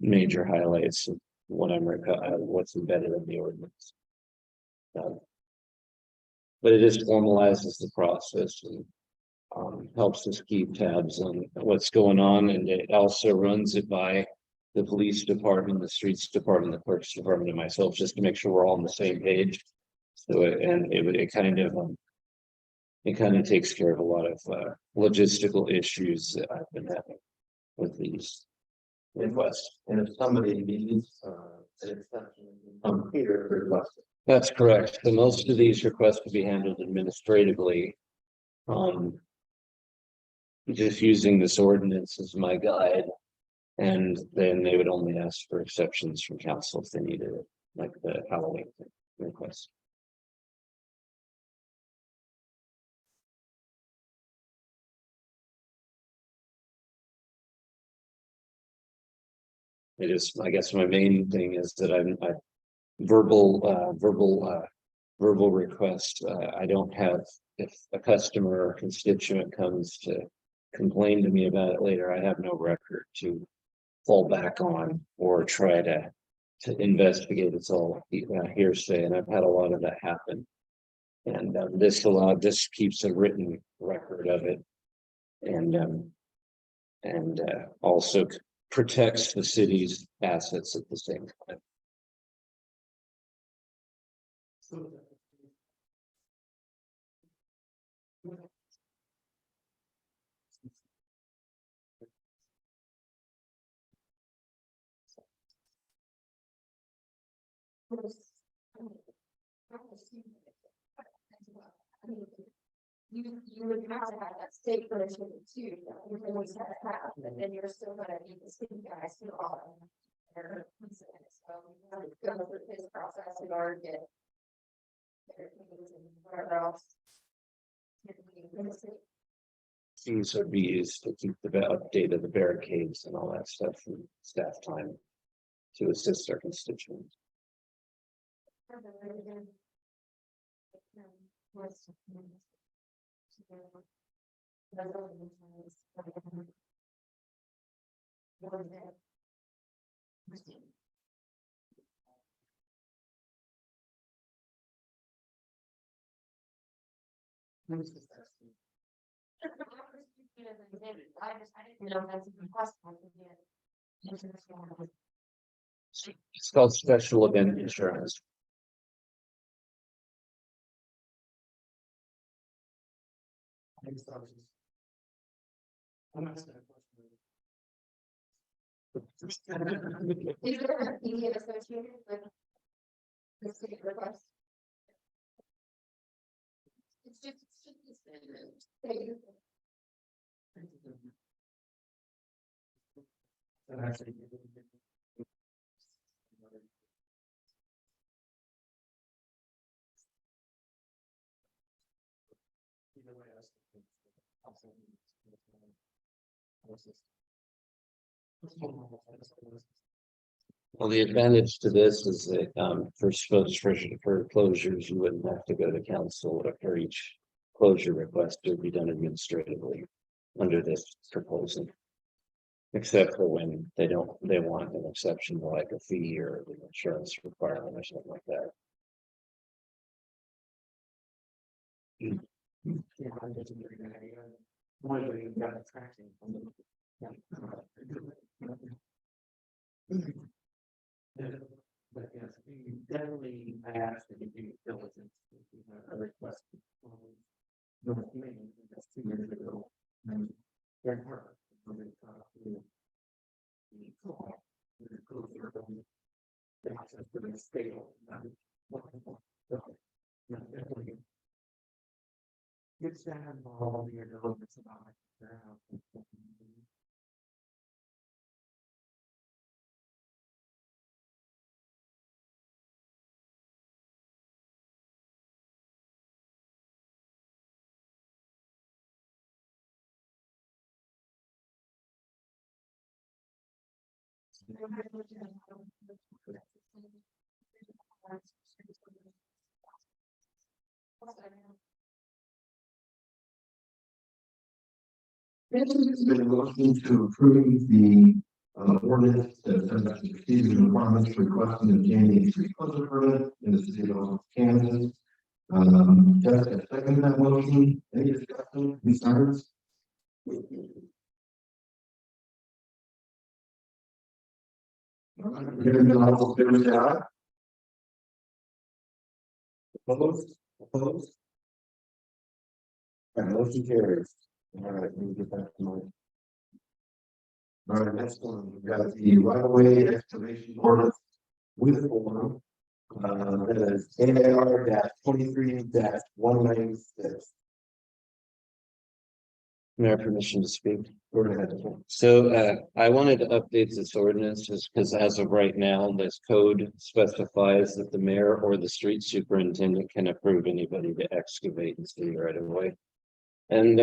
major highlights of what what's embedded in the ordinance. But it just formalizes the process and helps us keep tabs on what's going on, and it also runs it by the police department, the streets department, the clerk's department, and myself, just to make sure we're all on the same page. So it kind of takes care of a lot of logistical issues that I've been having with these requests. And if somebody needs, an exception, come here, request it. That's correct. So most of these requests will be handled administratively. Just using this ordinance as my guide. And then they would only ask for exceptions from council if they needed it, like the Halloween request. It is, I guess my main thing is that I verbal request. I don't have, if a customer or constituent comes to complain to me about it later, I have no record to fall back on or try to investigate. It's all hearsay, and I've had a lot of that happen. And this keeps a written record of it, and also protects the city's assets at the same time. You would have to have that state version too, you always have to have, and then you're still gonna need the city guys to all. So you have to go through his process in order to get. Whatever else. These would be used to keep the update of the barricades and all that stuff from staff time to assist our constituents. I didn't know that's a request. It's called special event insurance. Is there an immediate associated with the city request? It's just, thank you. Well, the advantage to this is that, for closures, you wouldn't have to go to council for each closure request. It would be done administratively under this proposal. Except for when they want an exception like a fee or the insurance requirement or something like that. But yes, we definitely asked that you do diligence. A request. North Main, that's 2 years ago. And they're hard. The co-op, the closer than the access to the scale. Definitely. It's that involved in your diligence about their house. It's been looking to approve the ordinance that says that the procedure requirements requesting obtaining a street closure permit in the city of Kansas. Jessica, second that motion, any discussion, concerns? Hearing none, all in favor, say aye. Opposed? Opposed? And motion carries. All right, we get back to my. All right, next one, we've got the right of way excavation ordinance with form. That is NAR 23-196. Mayor, permission to speak. Go ahead. So I wanted to update this ordinance just because as of right now, this code specifies that the mayor or the street superintendent can approve anybody to excavate in city right away. And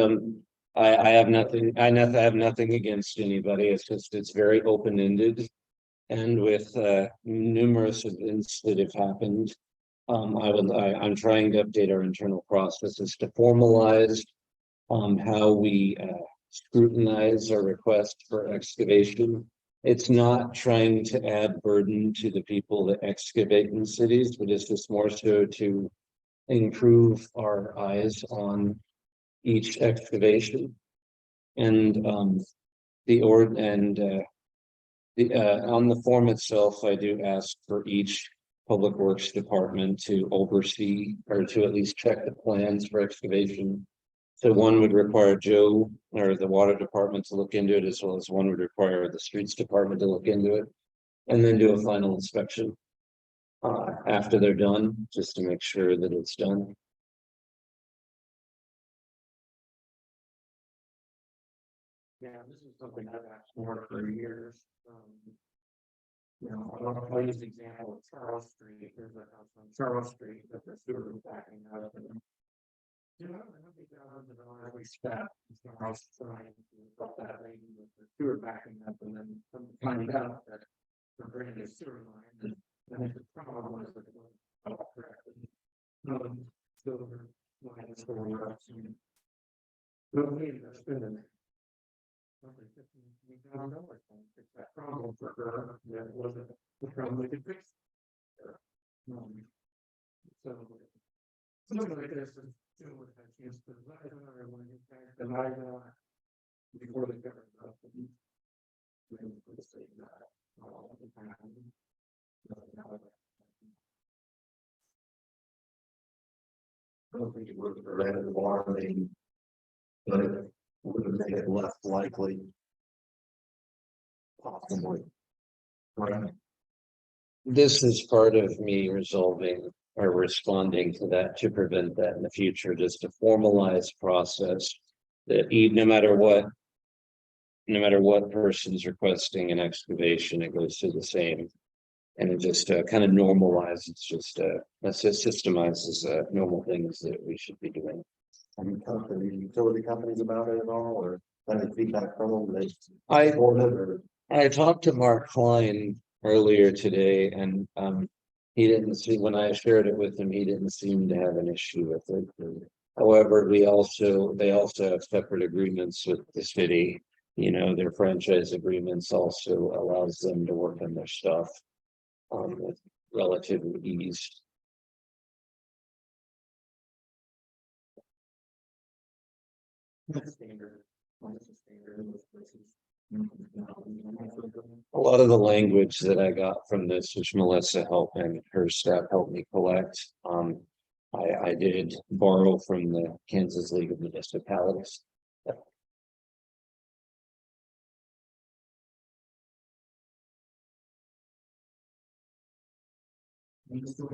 I have nothing, I have nothing against anybody. It's just, it's very open-ended. And with numerous events that have happened, I'm trying to update our internal processes to formalize how we scrutinize our request for excavation. It's not trying to add burden to the people that excavate in cities, but it's just more so to improve our eyes on each excavation. And on the form itself, I do ask for each public works department to oversee or to at least check the plans for excavation. So one would require Joe or the water department to look into it, as well as one would require the streets department to look into it. And then do a final inspection after they're done, just to make sure that it's done. Yeah, this is something I've asked for years. I'll use the example of Charles Street. There's a house on Charles Street that the sewer is backing up. And we spent Charles trying to stop that lady with the sewer backing up, and then find out that the brand new sewer line, and the problem was that it wasn't correctly. So line is going up soon. But we spending probably $15,000 to fix that problem for her. That wasn't the problem we could fix. So something like this is still with that chance to let everyone get back the night before they cover it up. we would prevent the water main. But it would make it less likely. Possibly. Right. This is part of me resolving or responding to that to prevent that in the future, just a formalized process. That no matter what. No matter what person's requesting an excavation, it goes through the same. And it just kind of normalizes, that's just systemizes normal things that we should be doing. Have you talked to the utility companies about it at all, or any feedback from them? They I support it, or I talked to Mark Klein earlier today and he didn't see, when I shared it with him, he didn't seem to have an issue with it. However, they also have separate agreements with the city. You know, their franchise agreements also allows them to work on their stuff with relative ease. A lot of the language that I got from this, which Melissa helped and her staff helped me collect, I did borrow from the Kansas League of Municipalities. Mr.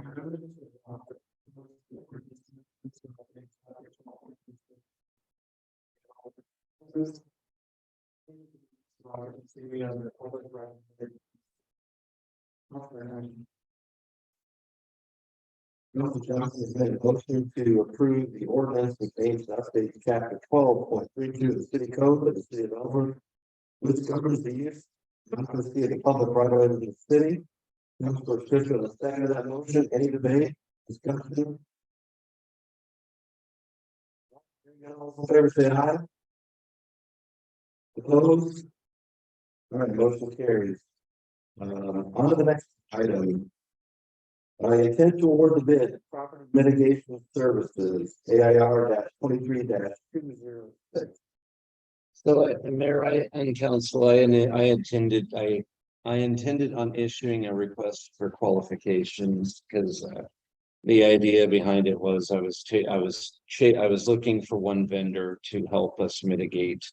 Johnson has made a motion to approve the ordinance which aims to update chapter 12.32 of the city code of the city of Elmwood, which governs the use of the public right of way of the city. Councilor Fisher, the second of that motion, any debate, discussion? All in favor, say aye. Opposed? All right, motion carries. On to the next item. I intend to award the bid, property mitigation services, AIR 23-206. So, Mayor, and Council, I intended on issuing a request for qualifications because the idea behind it was I was looking for one vendor to help us mitigate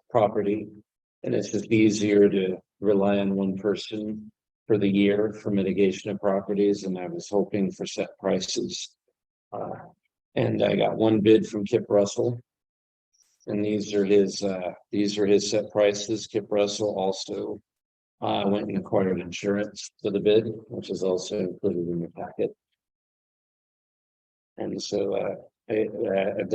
property, and it's just easier to rely on one person for the year for mitigation of properties, and I was hoping for set prices. And I got one bid from Kip Russell. And these are his set prices. Kip Russell also went and acquired insurance for the bid, which is also included in the packet. And so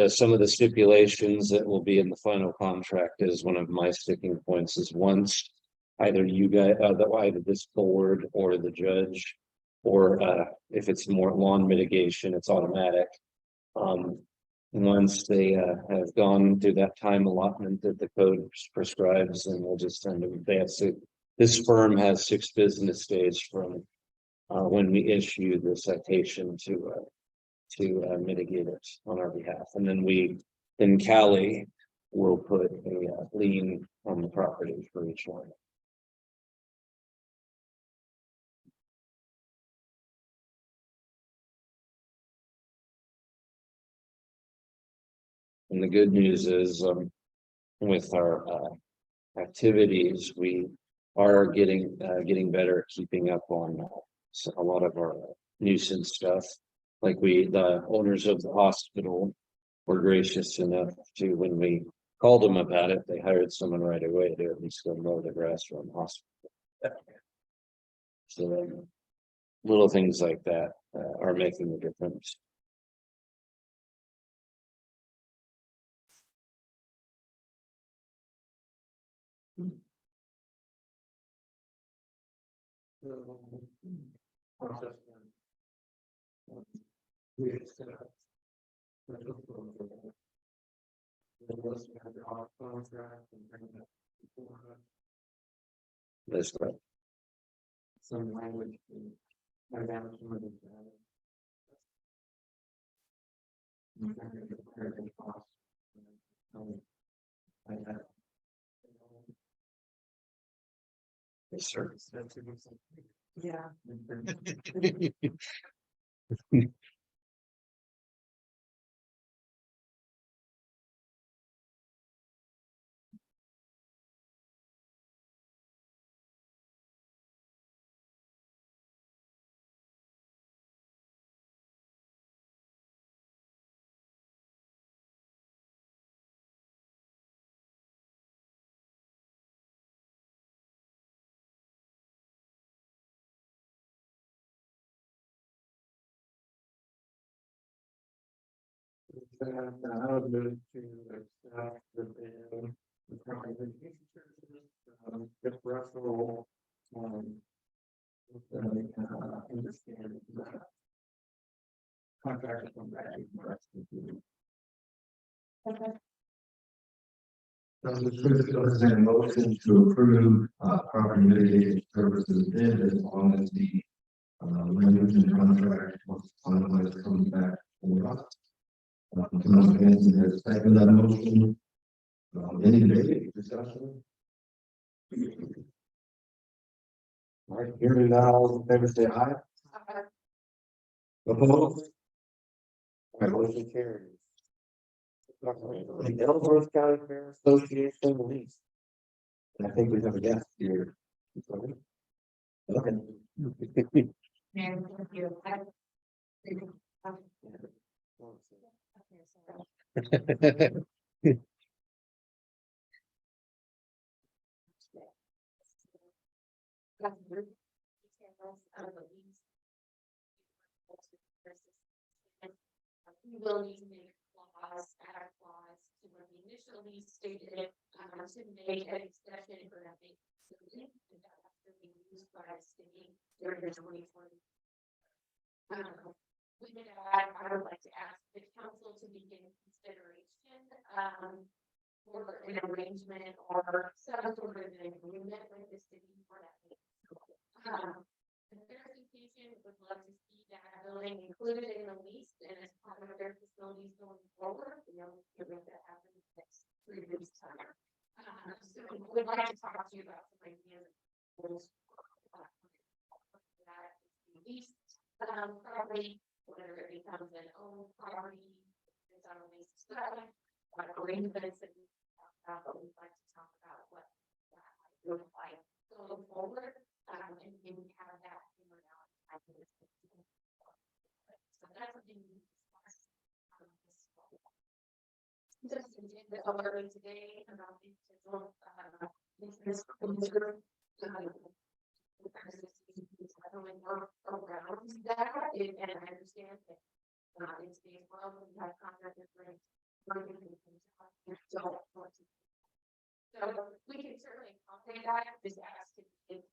some of the stipulations that will be in the final contract is one of my sticking points is once either you guys, either this board or the judge, or if it's more lawn mitigation, it's automatic. Once they have gone through that time allotment that the code prescribes, and we'll just send them. This firm has 6 business days from when we issue the citation to mitigate it on our behalf, and then Cali will put a lien on the property for each one. And the good news is, with our activities, we are getting better at keeping up on a lot of our nuisance stuff. Like the owners of the hospital were gracious enough to, when we called them about it, they hired someone right away to at least go mow the grass from the hospital. So little things like that are making a difference. That's right. Some language. Yes, sir. Yeah. then I would move to accept the Department of Education services, differential, understand that. Contract from that. There's a motion to approve, property mitigation services bid as long as the, language and contract was finalized, comes back for us. Councilman Hanson has seconded that motion. Any debate, discussion? All right, hearing now, all in favor, say aye. Opposed? All right, motion carries. The Ellsworth County Fair Association lease. And I think we have a guest here. Okay. We will need to make clause, add a clause to where we initially stated, to make an exception for that big facility, and that has to be used by the city during the 2020. We did add, I would like to ask the council to begin consideration, for an arrangement or some sort of an agreement with the city for that. The verification would love to see that building included in the lease and as part of their facilities going forward. You know, given that happens next 3 weeks time. So we'd like to talk to you about some ideas of that lease property, whether it becomes an owned property, it's on a lease study, arrangements that we talk about, but we'd like to talk about what that might look like going forward. And we have that figured out. So that's something we discussed. Just the other today about the potential business group. Around that, and I understand that in today's world we have contractors so we can certainly accommodate that. Just ask if you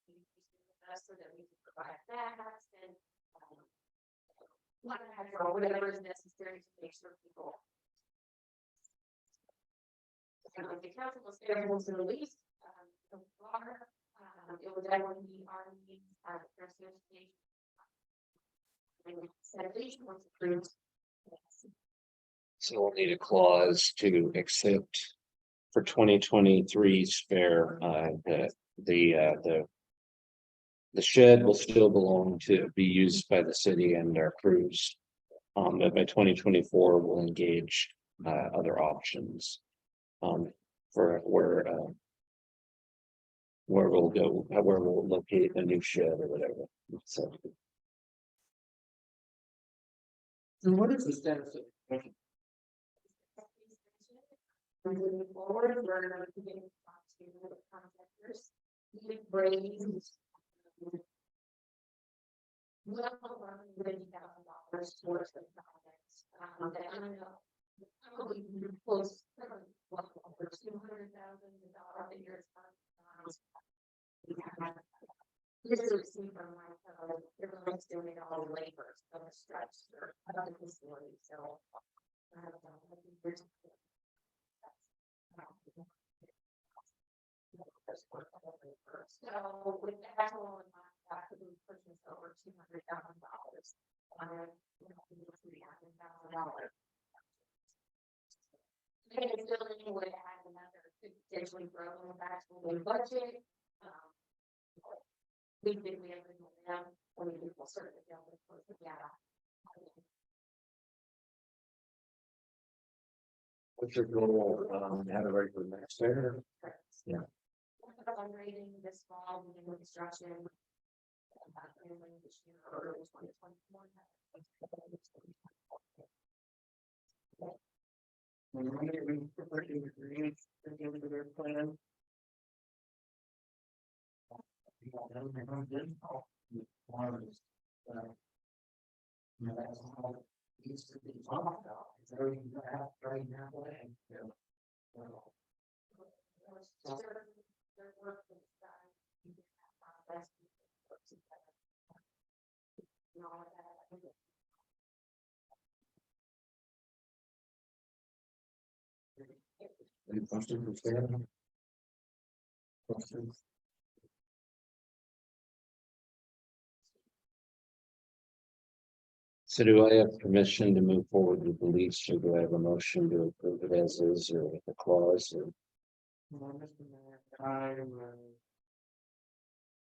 us so that we can provide that and whatever is necessary to make sure people. The council will schedule to release the water. It would definitely be our needs as a association. Sanitation was approved. So we'll need a clause to accept for 2023's fair, the shed will still belong to be used by the city and our crews. But by 2024, we'll engage other options for where we'll go, where we'll locate a new shed or whatever. So what is the status of? Moving forward, we're going to get to the contractors. We raised well over $30,000 towards the project. That I know probably close to well over $200,000 figures. This is received from my fellow. Everyone's doing all the labor, so the stretch of the facility. So so with that total in mind, that could be purchased over $200,000 on $300,000. Maybe it's still would add another could potentially grow back to the budget. We think we have to go down when we will certainly be able to close the gap. What's your goal, have it ready for the next fair? Yeah. Fundraising this fall, beginning with construction. This year or 2024. Their plan. That's how it used to be talked about. everything right now, and, you know, Their work is done. You can have process, you can work together. And all of that, I think it's Any questions for Stan? Questions? So do I have permission to move forward with the lease, or do I have a motion to approve it as is, or with a clause, or? Well, Mr. Mayor, I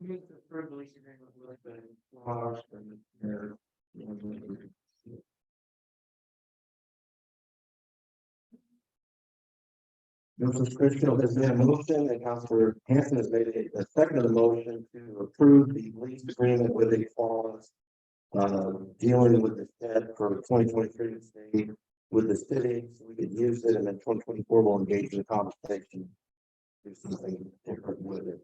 move to approve the lease agreement with the clause for the. Mrs. Christian has made a motion and Councilor Hanson has made a second of the motion to approve the lease agreement with a clause. Dealing with the debt for 2023 with the city, so we could use it, and then 2024 will engage in a conversation. Do something different with it.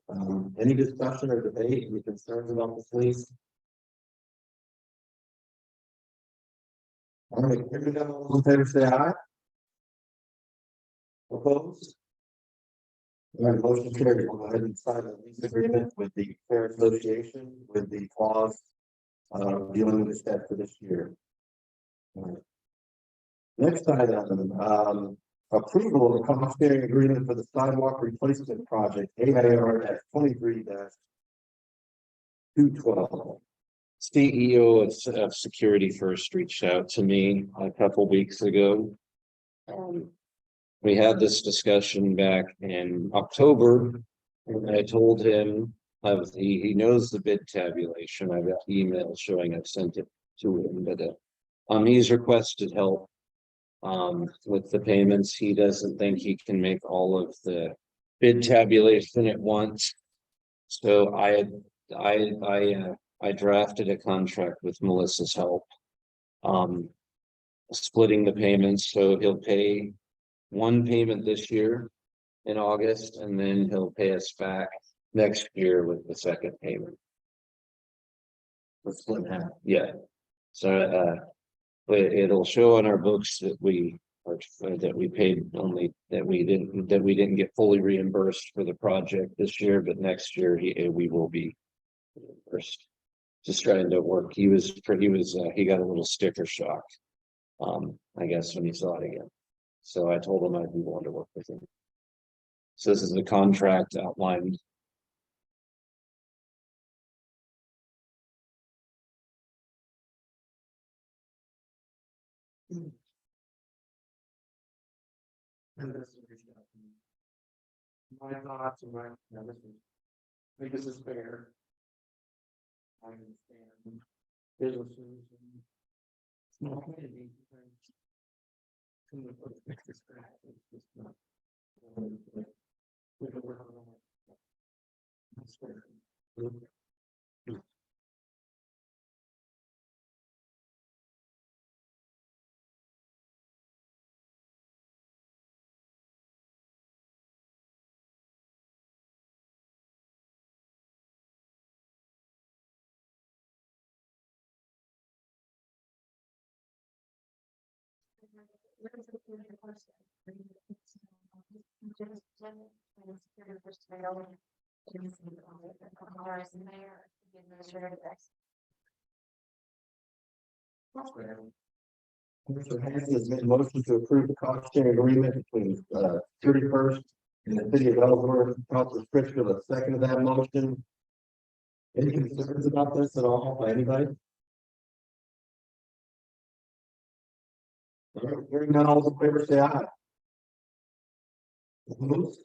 Any discussion or debate, any concerns about this lease? All right, here we go. All in favor, say aye. Opposed? All right, motion carried. We'll go ahead and sign the lease agreement with the Fair Association with the clause dealing with this debt for this year. All right. Next item, approval of the cost sharing agreement for the sidewalk replacement project, AIR 23-212. CEO of Security First reached out to me a couple weeks ago. We had this discussion back in October, and I told him he knows the bid tabulation. I got email showing I've sent it to him, but he's requested help with the payments. He doesn't think he can make all of the bid tabulation at once. So I drafted a contract with Melissa's help. Splitting the payments, so he'll pay one payment this year in August, and then he'll pay us back next year with the second payment. Let's split half. Yeah. So it'll show on our books that we paid only that we didn't get fully reimbursed for the project this year, but next year we will be reimbursed. Just trying to work. He got a little sticker shock. I guess when he saw it again. So I told him I'd be willing to work with him. So this is the contract outlined. And this is my thoughts and this is, I think this is fair. I understand businesses and small communities. Some of the extra scratch, it's just not. We can work on it. That's fair. Mr. Hanson has made a motion to approve the cost sharing agreement between Security First and the city of Ellsworth. Councilor Pritchard, a second of that motion. Any concerns about this at all by anybody? All right, hearing none, all in favor, say aye. Opposed?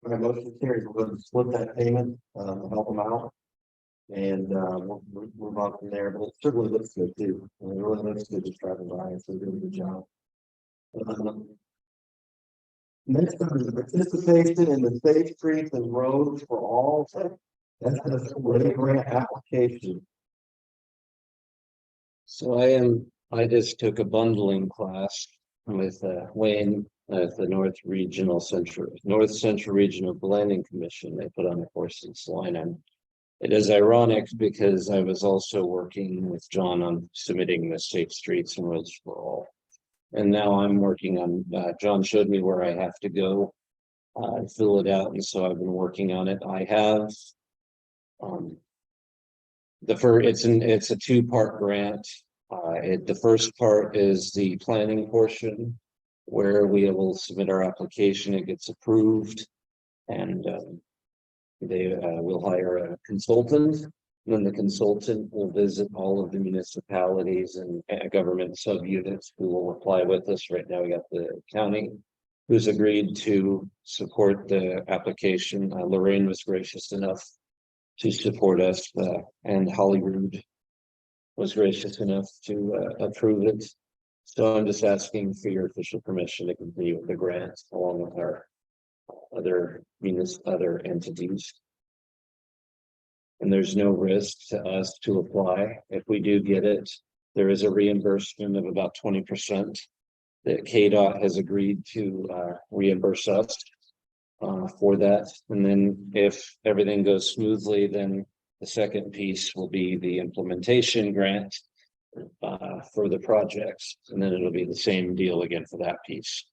All right, motion carries. We're going to split that payment, to help them out. And we'll move on from there, but it certainly looks good too. It really looks good just driving by, so they're doing a good job. Next one is the participation in the safe streets and roads for all. That's a grant application. So I just took a bundling class with Wayne at the North Central Regional Planning Commission. They put on a course in Salina. It is ironic because I was also working with John on submitting the Safe Streets and Roads for All And now I'm working on, John showed me where I have to go. Fill it out, and so I've been working on it. I have. It's a two-part grant. The first part is the planning portion. Where we will submit our application, it gets approved. And they will hire a consultant. Then the consultant will visit all of the municipalities and government subunits who will apply with us. Right now, we got the county who's agreed to support the application. Lorraine was gracious enough to support us, and Hollywood was gracious enough to approve it. So I'm just asking for your official permission to continue with the grant along with our other entities. And there's no risk to us to apply. If we do get it, there is a reimbursement of about 20% that KDOT has agreed to reimburse us for that. And then if everything goes smoothly, then the second piece will be the implementation grant for the projects. And then it'll be the same deal again for that piece.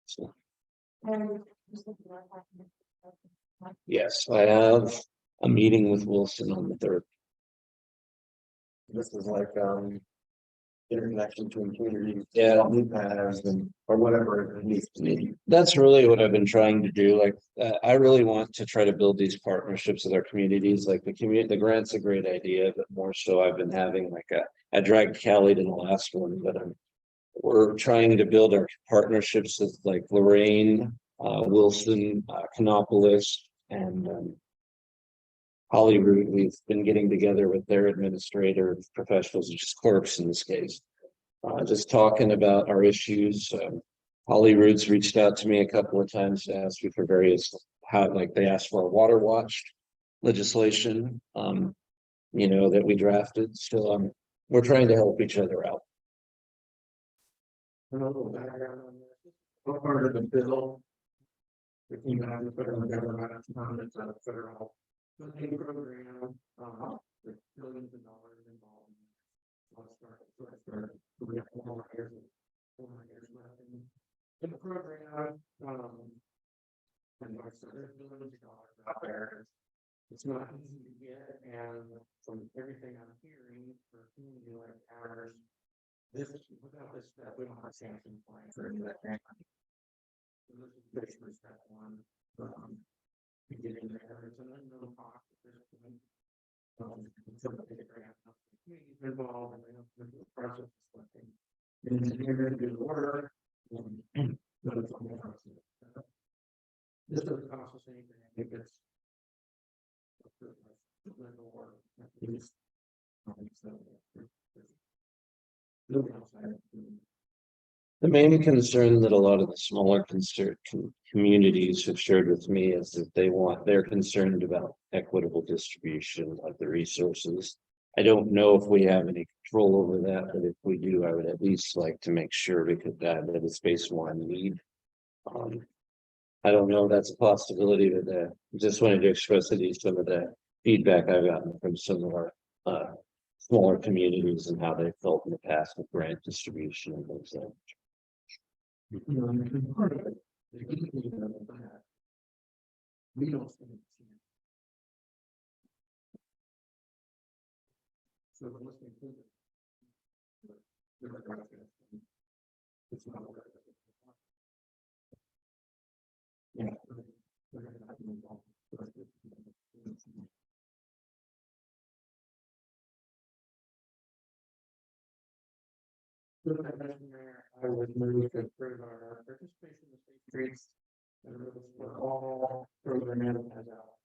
So, yes, I have a meeting with Wilson on the 3rd. This is like, interconnection between communities. Yeah. Paths and, or whatever it needs to be. That's really what I've been trying to do. Like, I really want to try to build these partnerships with our communities. Like the grant's a great idea, but more so I've been having I dragged Callie to the last one, but we're trying to build our partnerships with like Lorraine, Wilson, Canopolis, and Holyrood. We've been getting together with their administrator professionals, which is clerks in this case, just talking about our issues. Holyrood's reached out to me a couple of times to ask me for various they asked for a water watch legislation, that we drafted. So we're trying to help each other out. What part of the bill? The federal government, it's a federal funding program, with billions of dollars involved. Let's start. We have 4 more years left in the program, and like, so there's billions of dollars out there. It's not easy to get, and from everything I'm hearing for a community like ours, without this step, we don't have a sanction plan for any of that grant money. So this is basically step 1. To get in there, it's an unknown cost at this point. Until they get grant, the community's involved, and they don't do the process of selecting engineering, do the work. But it's on the process. This doesn't cost us anything. I think it's The main concern that a lot of the smaller communities have shared with me is that they're concerned about equitable distribution of the resources. I don't know if we have any control over that, but if we do, I would at least like to make sure that it's based more on need. I don't know if that's a possibility, but just wanted to express to you some of the feedback I've gotten from some of our smaller communities and how they felt in the past with grant distribution and things like that. Part of it, we don't spend it. So let's include it. It's not what yeah. I would move to approve our participation in the state streets and for all program as out.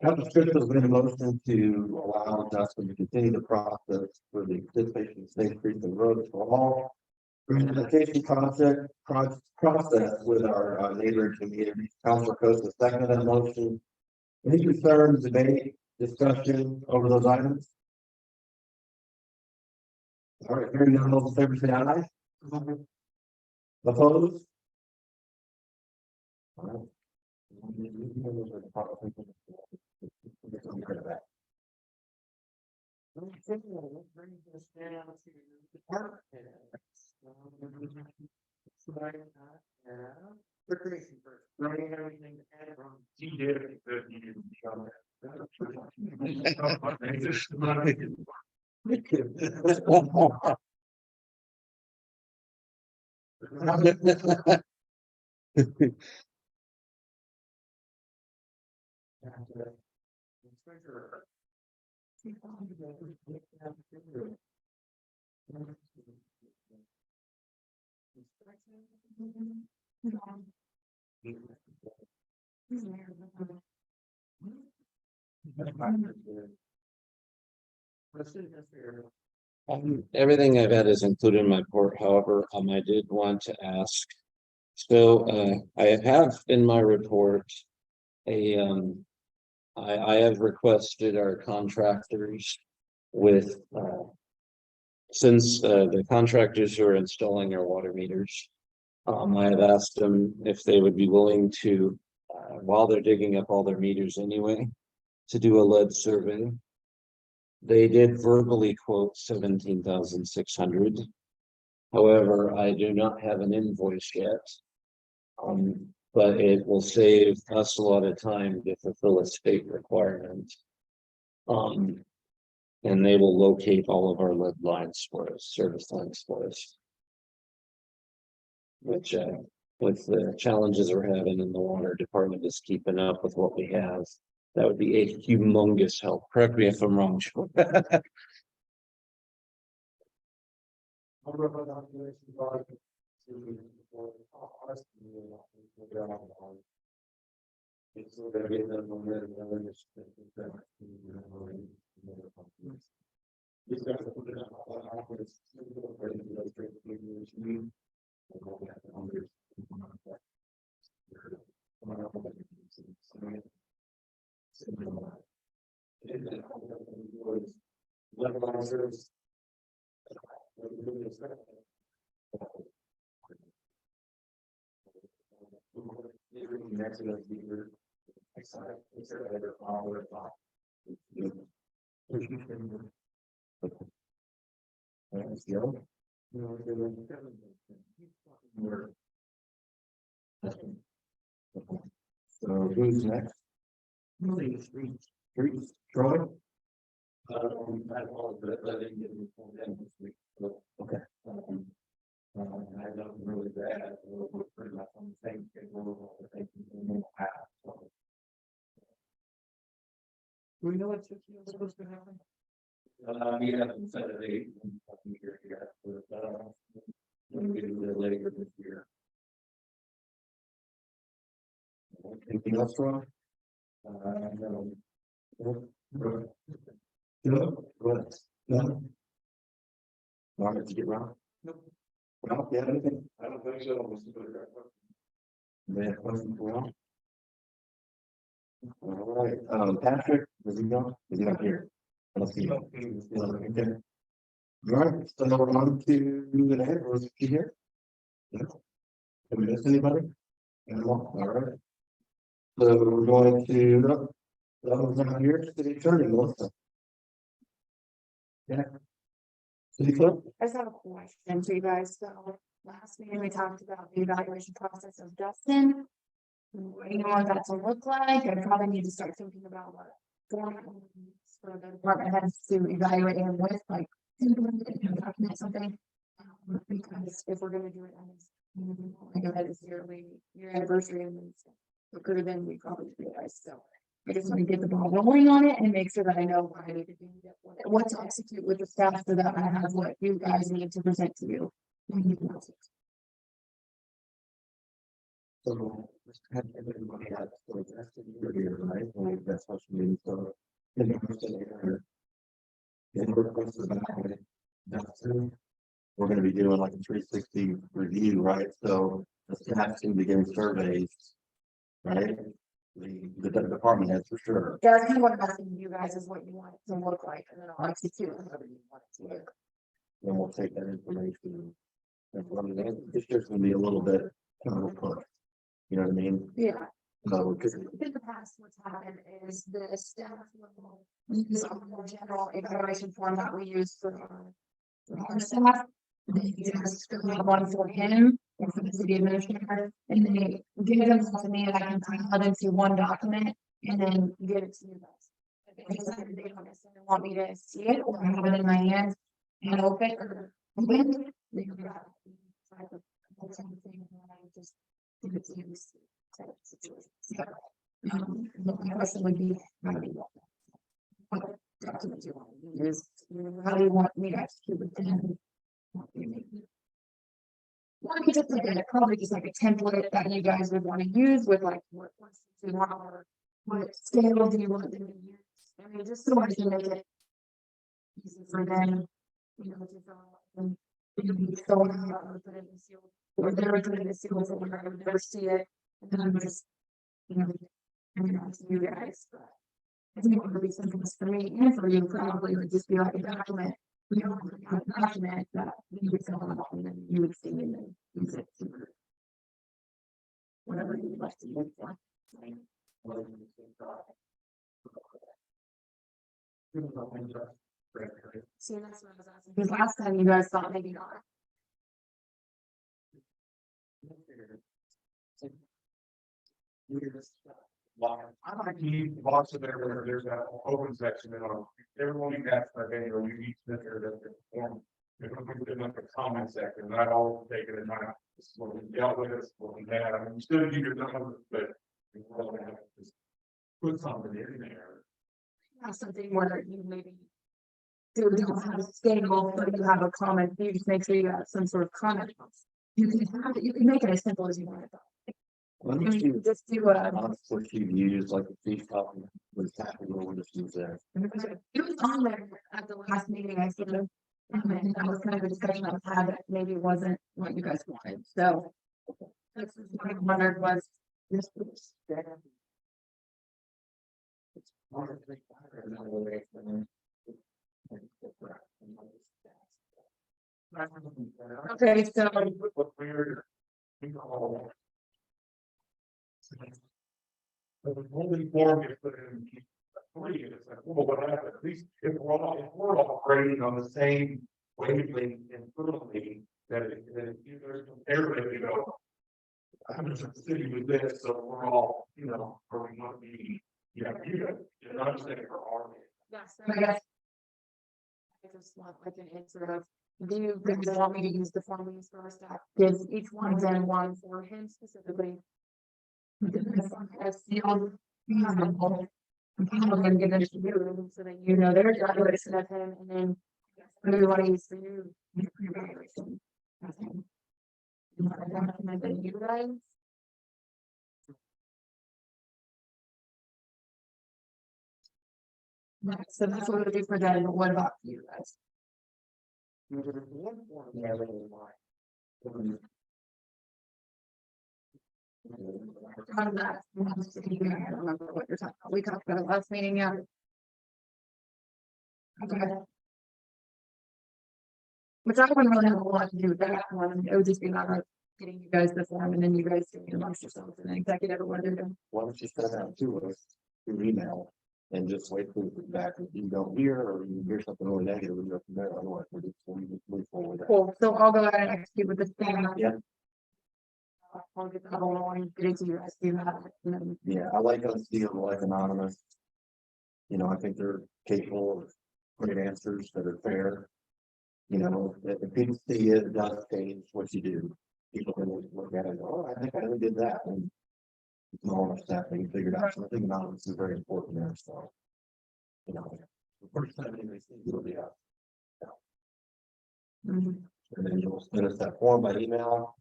There's been a motion to allow Justin to continue the process for the participation in the state streets and roads for all. Communication process with our neighboring communities. Council Costa seconded that motion. Any concerns, debate, discussion over those items? All right, hearing none, those in favor say aye. Opposed? All right. Brings us down to department heads. Recreation first, running everything ahead from. He did it, but he didn't show Everything I've had is included in my report, however, I did want to ask. So, I have in my report, I have requested our contractors with, since, the contractors who are installing our water meters. I have asked them if they would be willing to, while they're digging up all their meters anyway, to do a lead survey. They did verbally quote 17,600. However, I do not have an invoice yet. But it will save us a lot of time to fulfill a state requirement. And they will locate all of our lead lines for us, service lines for us. Which, with the challenges we're having in the water department is keeping up with what we have. That would be a humongous help. Correct me if I'm wrong. Sean. So who's next? Streets, Troy? I apologize, I didn't get any phone in this week, but, okay. I don't really bad, we're pretty much on the same schedule, I think, in the past, so. Do we know what's supposed to happen? We haven't set a date, here yet, but, we'll get it later this year. Anything else, Ron? No. No, right, no. Wanted to get Ron? Nope. Well, you have anything? I don't think so. They have questions for Ron? All right, Patrick, is he gone? Is he not here? Let's see. Okay. All right, so number 1, 2, and ahead, or is he here? No. Have we missed anybody? No, all right. So we're going to, that was not here, city attorney, Melissa. Yeah. City clerk? I just have a question for you guys. So last meeting we talked about the evaluation process of Dustin. What do you want that to look like? I probably need to start thinking about what format for the department heads to evaluate him with, like, document something. Because if we're gonna do it like ahead is your anniversary and then stuff. It could have been, we probably realized, so. I just want to get the ball rolling on it and make sure that I know what I need to do, what to execute with the staff so that I have what you guys need to present to you. When you want it. So, everybody has, so that's the year, right? Like, that's what you mean, so. In the first year. In request of that, Dustin, we're gonna be doing like a 360 review, right? So the staff can begin surveys. Right? The department heads for sure. That's kind of what I'm asking you guys is what you want it to look like, and then I'll execute whatever you want it to look. Then we'll take that information. And from there, it's just gonna be a little bit. Kind of push. You know what I mean? Yeah, So, because In the past, what's happened is the staff level use a more general evaluation form that we use for our staff. They just have one for him or for the city administrator, and then they give them to me and I can compile it into one document and then give it to you guys. Because they don't necessarily want me to see it or have it in my hands and open or open. They can do that. That's something that I just give it to you. Type of situation. So, my question would be, how do you want that? What documents you want to use? How do you want me to execute with them? Well, I could just look at it, probably just like a template that you guys would want to use with like what questions you want or what scale do you want them to use? I mean, just so I can make it easy for them, you know, to fill out and you can fill it out or put it in the seal. Or they're putting the seal for where I would never see it. And then I'm just, you know, I mean, to you guys, but I think it would be something for me and for you, probably would just be like a document. You know, a document that you would fill out and then you would see and then use it to whatever you would like to use it for. See, that's what I was asking, because last time you guys thought maybe not. I like to use lots of there where there's that open section and everyone that's my video, you each center that the form. If we put it in like a comment section, not all take it in mind, this is what we dealt with, this is what we had, I mean, you still do your numbers, but. You really have to just put something in there. Have something where you maybe don't have a scale, but you have a comment, you just make sure you have some sort of comment. You can have it, you can make it as simple as you want it. Let I me mean, see you just do what you've used, like the fee copy with capital, we'll just use there. it was on there at the last meeting, I sort of. And that was kind of a discussion I had that maybe wasn't what you guys wanted, so. That's what I wondered was. This was. Okay, so. What weird. The only form you put in. Three, it's like, well, what happened, at least if we're all operating on the same wavelength and fluently, that everybody go. I'm just sitting with this, so we're all, you know, where we want to be, you're not saying for our. Yes, I guess. I just want like an answer of, do you guys want me to use the form we use for our staff? Gives each one then one for him specifically. As sealed, you have them both. I'm gonna give them to you so that you know their evaluation of him and then. Everybody use for you. Your evaluation of him. I recommend that you guys. Right, so that's what we do for them, but what about you guys? On that, I don't remember what you're talking about, we talked about it last meeting, yeah. Okay. Which I wouldn't really have a lot to do with that one, it would just be a matter of getting you guys the form and then you guys doing it amongst yourselves and then executive or whatever you're doing. Why don't you send that to us through email and just wait for the feedback, if you don't hear or you hear something really negative, we go from there, otherwise we're just going to move forward. Cool, so I'll go ahead and execute with this thing. Yeah. I'll get that all on, get it to you guys, you have it, and then. Yeah, I like us deal like anonymous. You know, I think they're capable of putting answers that are fair. You know, if people see it, it does change what you do. People can look at it and go, oh, I think I really did that. And it's all of that thing figured out. So I think anonymous is very important there. So, you know, the first time they see it, it'll be out. Mhm. And then you'll send us that form by email.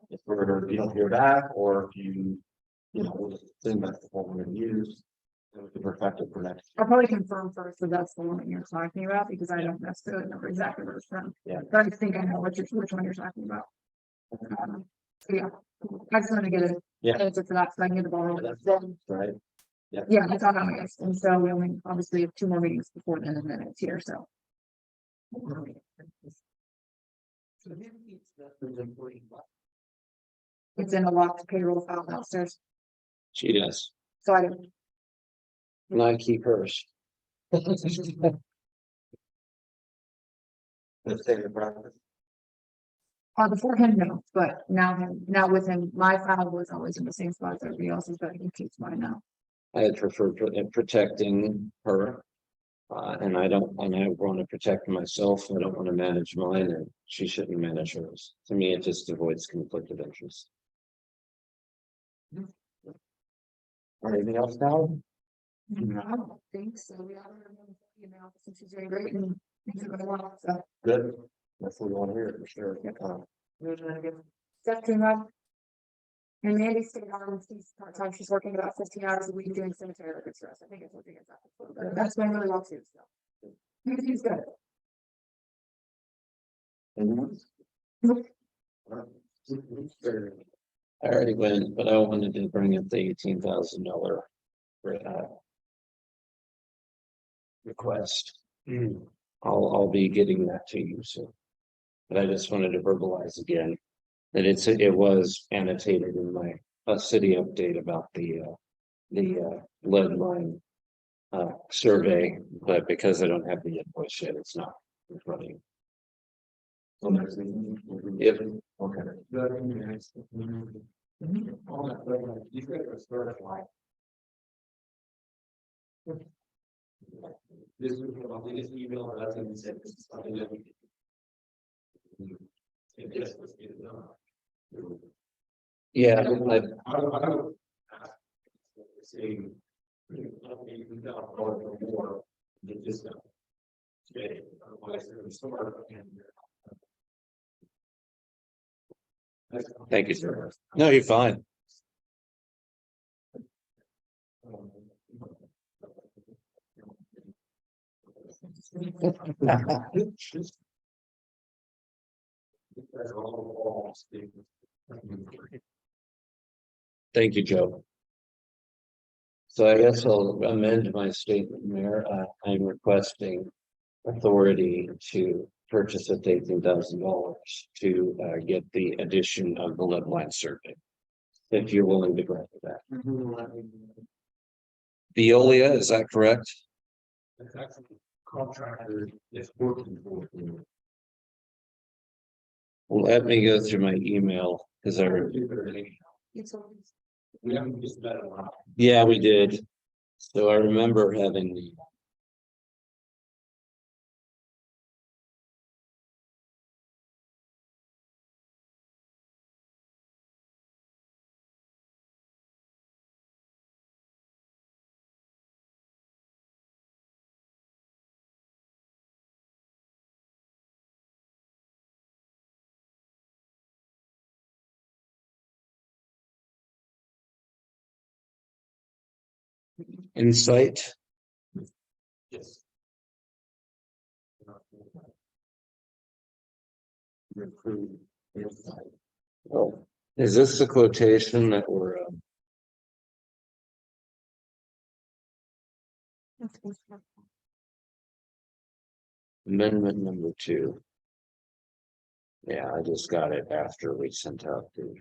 If you don't hear back, or if you know, we'll just send that's the form we're gonna use. And we can perfect it for next. I'll probably confirm first that that's the one that you're talking about, because I don't necessarily know exactly where it's from. Yeah. But I think I know which one you're talking about. So yeah, I just want to get an Yeah. answer for that, so I can get the ball rolling. Then, Right? yeah, it's on August, and so we only obviously have 2 more meetings before then, and then it's here, so. It's in a locked payroll file downstairs. She does, So I don't, and I keep hers. Let's take a breakfast. before him, no, but now with him, my file was always in the same spot as everybody else's, but he keeps mine now. I prefer protecting her. And I want to protect myself. I don't want to manage mine, and she shouldn't manage hers. To me, it just avoids conflict of interest. Anything else now? I don't think so. We have her, you know, since she's doing great and things are going well, so. Good. That's what we want to hear, for sure. Stuff came up. And Mandy stayed on, she's part-time, she's working about 15 hours a week doing cemetery records for us, I think it's what they get that. That's been really well too, so. He's good. Anyone? Nope. I already went, but I wanted to bring up the $18,000 request. I'll be getting that to you soon. But I just wanted to verbalize again that it was annotated in my city update about the lead line survey, but because I don't have the invoice yet, it's not running. If Okay. You guys are starting like. This is the this email that's in the something that we. Yes, let's get it done. yeah, I don't. Saying. We got more. Get this done. Today, otherwise they're gonna start again. thank you, sir. No, you're fine. Thank you, Joe. So I guess I'll amend my statement, Mayor. I'm requesting authority to purchase at $18,000 to get the addition of the lead line survey. If you're willing to grant that. Veolia, is that correct? Contractor is working for you. Let me go through my email because We haven't just met a lot. yeah, we did. So I remember having the insight. Yes. Oh, is this the quotation that we're amendment number 2? Yeah, I just got it after we sent out the.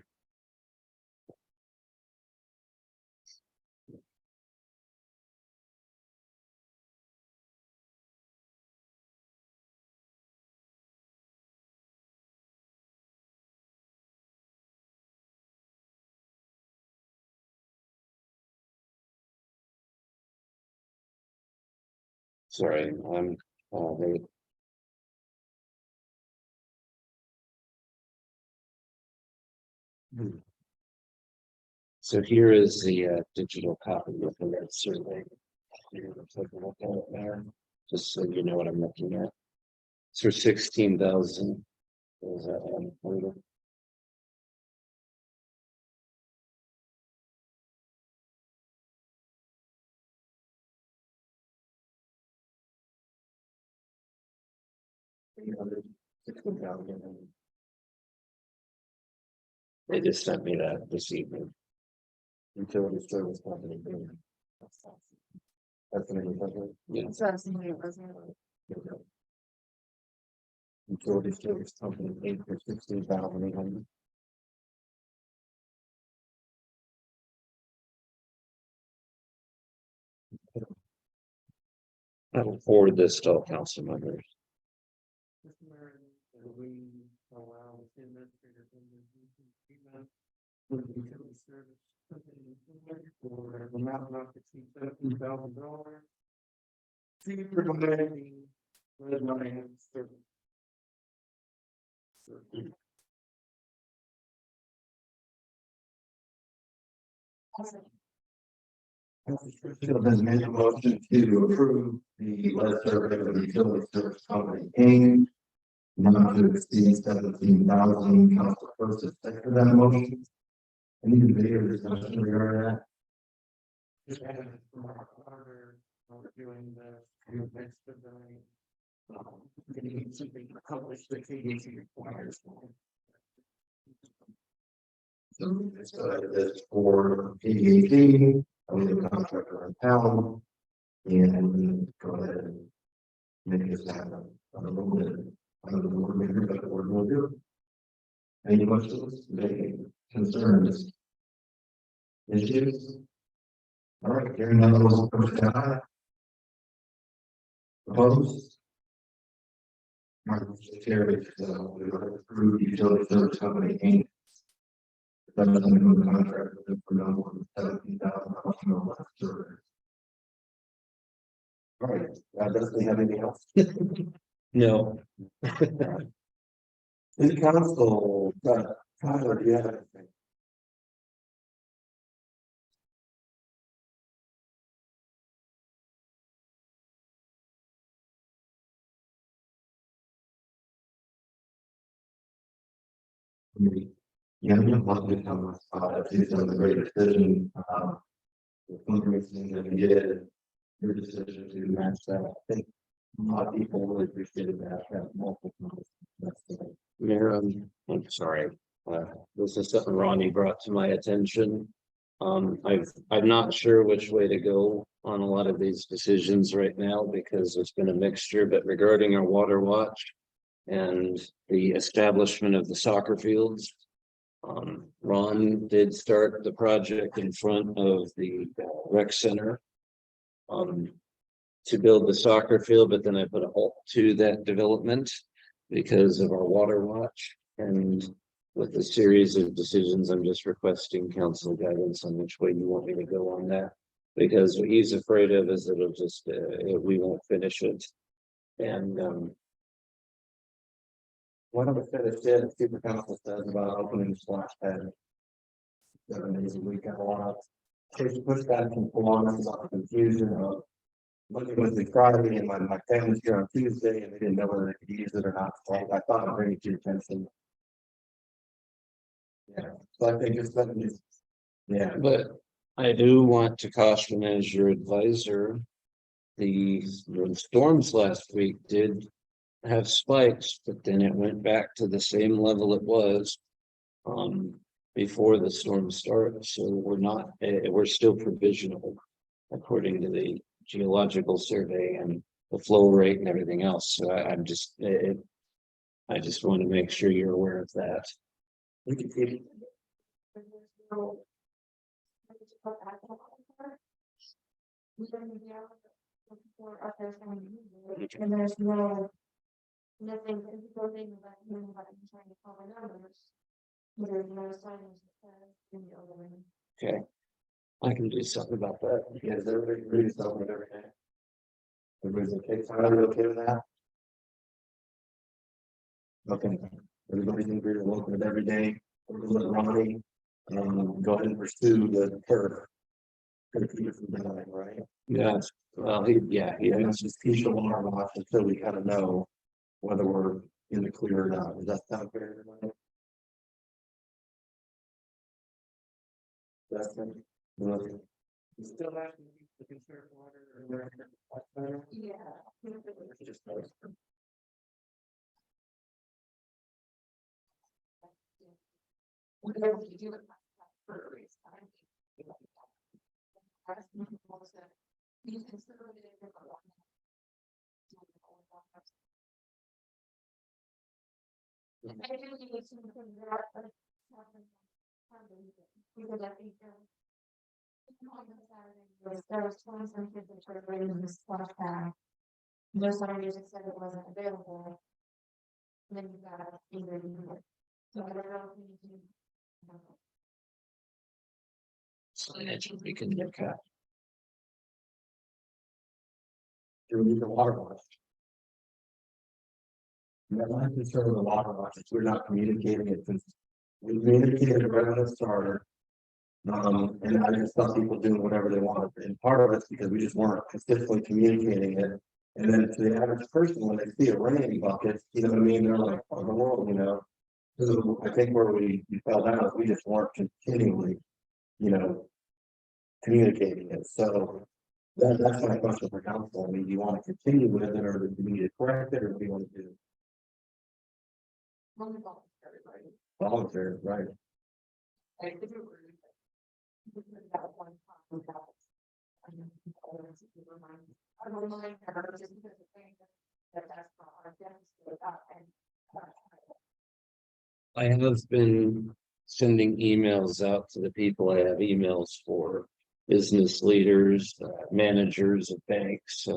Sorry, I'm so here is the digital copy of the red survey. Here, let's take a look at it there, just so you know what I'm looking at. It's for 16,000. Is that later? They just sent me that this evening. Utility service company. That's the name of the company? Yeah. Utility service company paid for 16,800. I will forward this to all council members. Mr. Mayor, we allow the city administrator to treatment for the utility service company for an amount not to exceed $17,000. See, providing red line service. Council has made a motion to approve the lead survey of the utility service company Inc. Not to exceed 17,000. Council first and second that motion. Any debate or discussion regarding that? Just added from our auditor, we're doing the next survey. Getting something accomplished that KDC requires. So it's for PDAT, the contractor in town. And go ahead and make this happen. I don't know what I don't know what we're going to do. Any questions, any concerns? Issues? All right, hearing none, those opposed say aye. Opposed? Motion carries. We will approve the utility service company Inc. That doesn't include the contract with for no more than $17,000 service. All right, doesn't have anything else. No. City council, Tyler, do you have anything? Yeah, I'm not going to come with it's a great decision. The fundraising that we did, your decision to match that. I think a lot of people really appreciated that. Multiple times. That's the Mayor, I'm sorry. This is something Ronnie brought to my attention. I'm not sure which way to go on a lot of these decisions right now because there's been a mixture, but regarding our water watch and the establishment of the soccer fields. Ron did start the project in front of the rec center. To build the soccer field, but then I put a halt to that development because of our water watch. And with a series of decisions, I'm just requesting council guidance on which way you want me to go on that. Because what he's afraid of is that it'll just, we won't finish it. And one of the said super council says about opening the splash pad. 7 days a week, I want to push back and forth about the confusion of Monday, Wednesday, Friday, and my family's here on Tuesday, and they didn't know whether they could use it or not. So I thought I'd bring it to your attention. Yeah, so I think it's something. Yeah, but I do want to caution as your advisor. The storms last week did have spikes, but then it went back to the same level it was before the storm started. So we're still provisional according to the geological survey and the flow rate and everything else. So I just want to make sure you're aware of that. we can see. And there's no. Nothing, nothing about him, but I'm trying to call the numbers. There's no signs in the other one. Okay. I can do something about that. Yes, everybody agrees on it every day. Everybody's okay, everybody okay with that? Okay, everybody's in agreement, we'll look at it every day, we'll let Ronnie, go ahead and pursue the turf. Right? Yes. Well, he It's just keep the water watch until we kind of know whether we're in the clear or not. Does that sound fair to everybody? Justin? You still have to conserve water or? Yeah. Just Whatever you do it. For a reason. You can still do it. I do need to figure out what because I think there was 20 some kids that were in the splash pad There's some music said it wasn't available. And then you got either. So I don't know if you can. Signage, we can look at. Do we need the water wash? Yeah, my concern with the water wash is we're not communicating it since we communicated right on the starter. And I just saw people doing whatever they wanted, and part of it's because we just weren't consistently communicating it. And then to the average person, when they see a raining bucket, you know what I mean, they're like, oh, the world, you know. So I think where we fell down, is we just weren't continually, you know, communicating it, so. That's my question for council. I mean, do you want to continue with it, or do we need to correct it, or do we want to do Wonderful, everybody. voluntary, right? I think we're really good. That one time without. I don't mind her just because the thing that that's not our dentist and. I have been sending emails out to the people. I have emails for business leaders, managers of banks.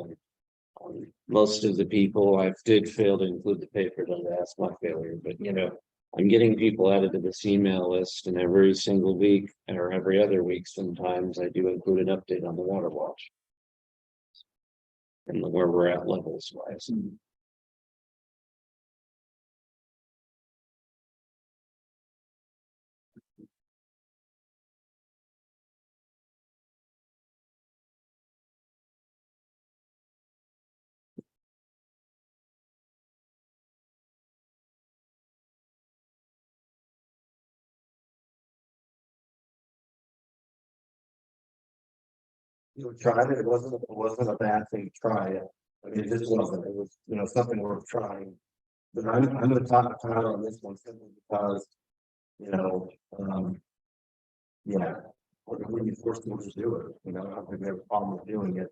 Most of the people I did fail to include the paper, don't ask my failure, but you know, I'm getting people added to this email list, and every single week or every other week, sometimes I do include an update on the water watch. And where we're at levels wise. You tried it, it wasn't a bad thing to try it. I mean, it just wasn't, it was, you know, something worth trying. But I'm gonna talk to Tyler on this one simply because, you know, yeah. We're be forced to just do it, you know, I don't think we have a problem with doing it.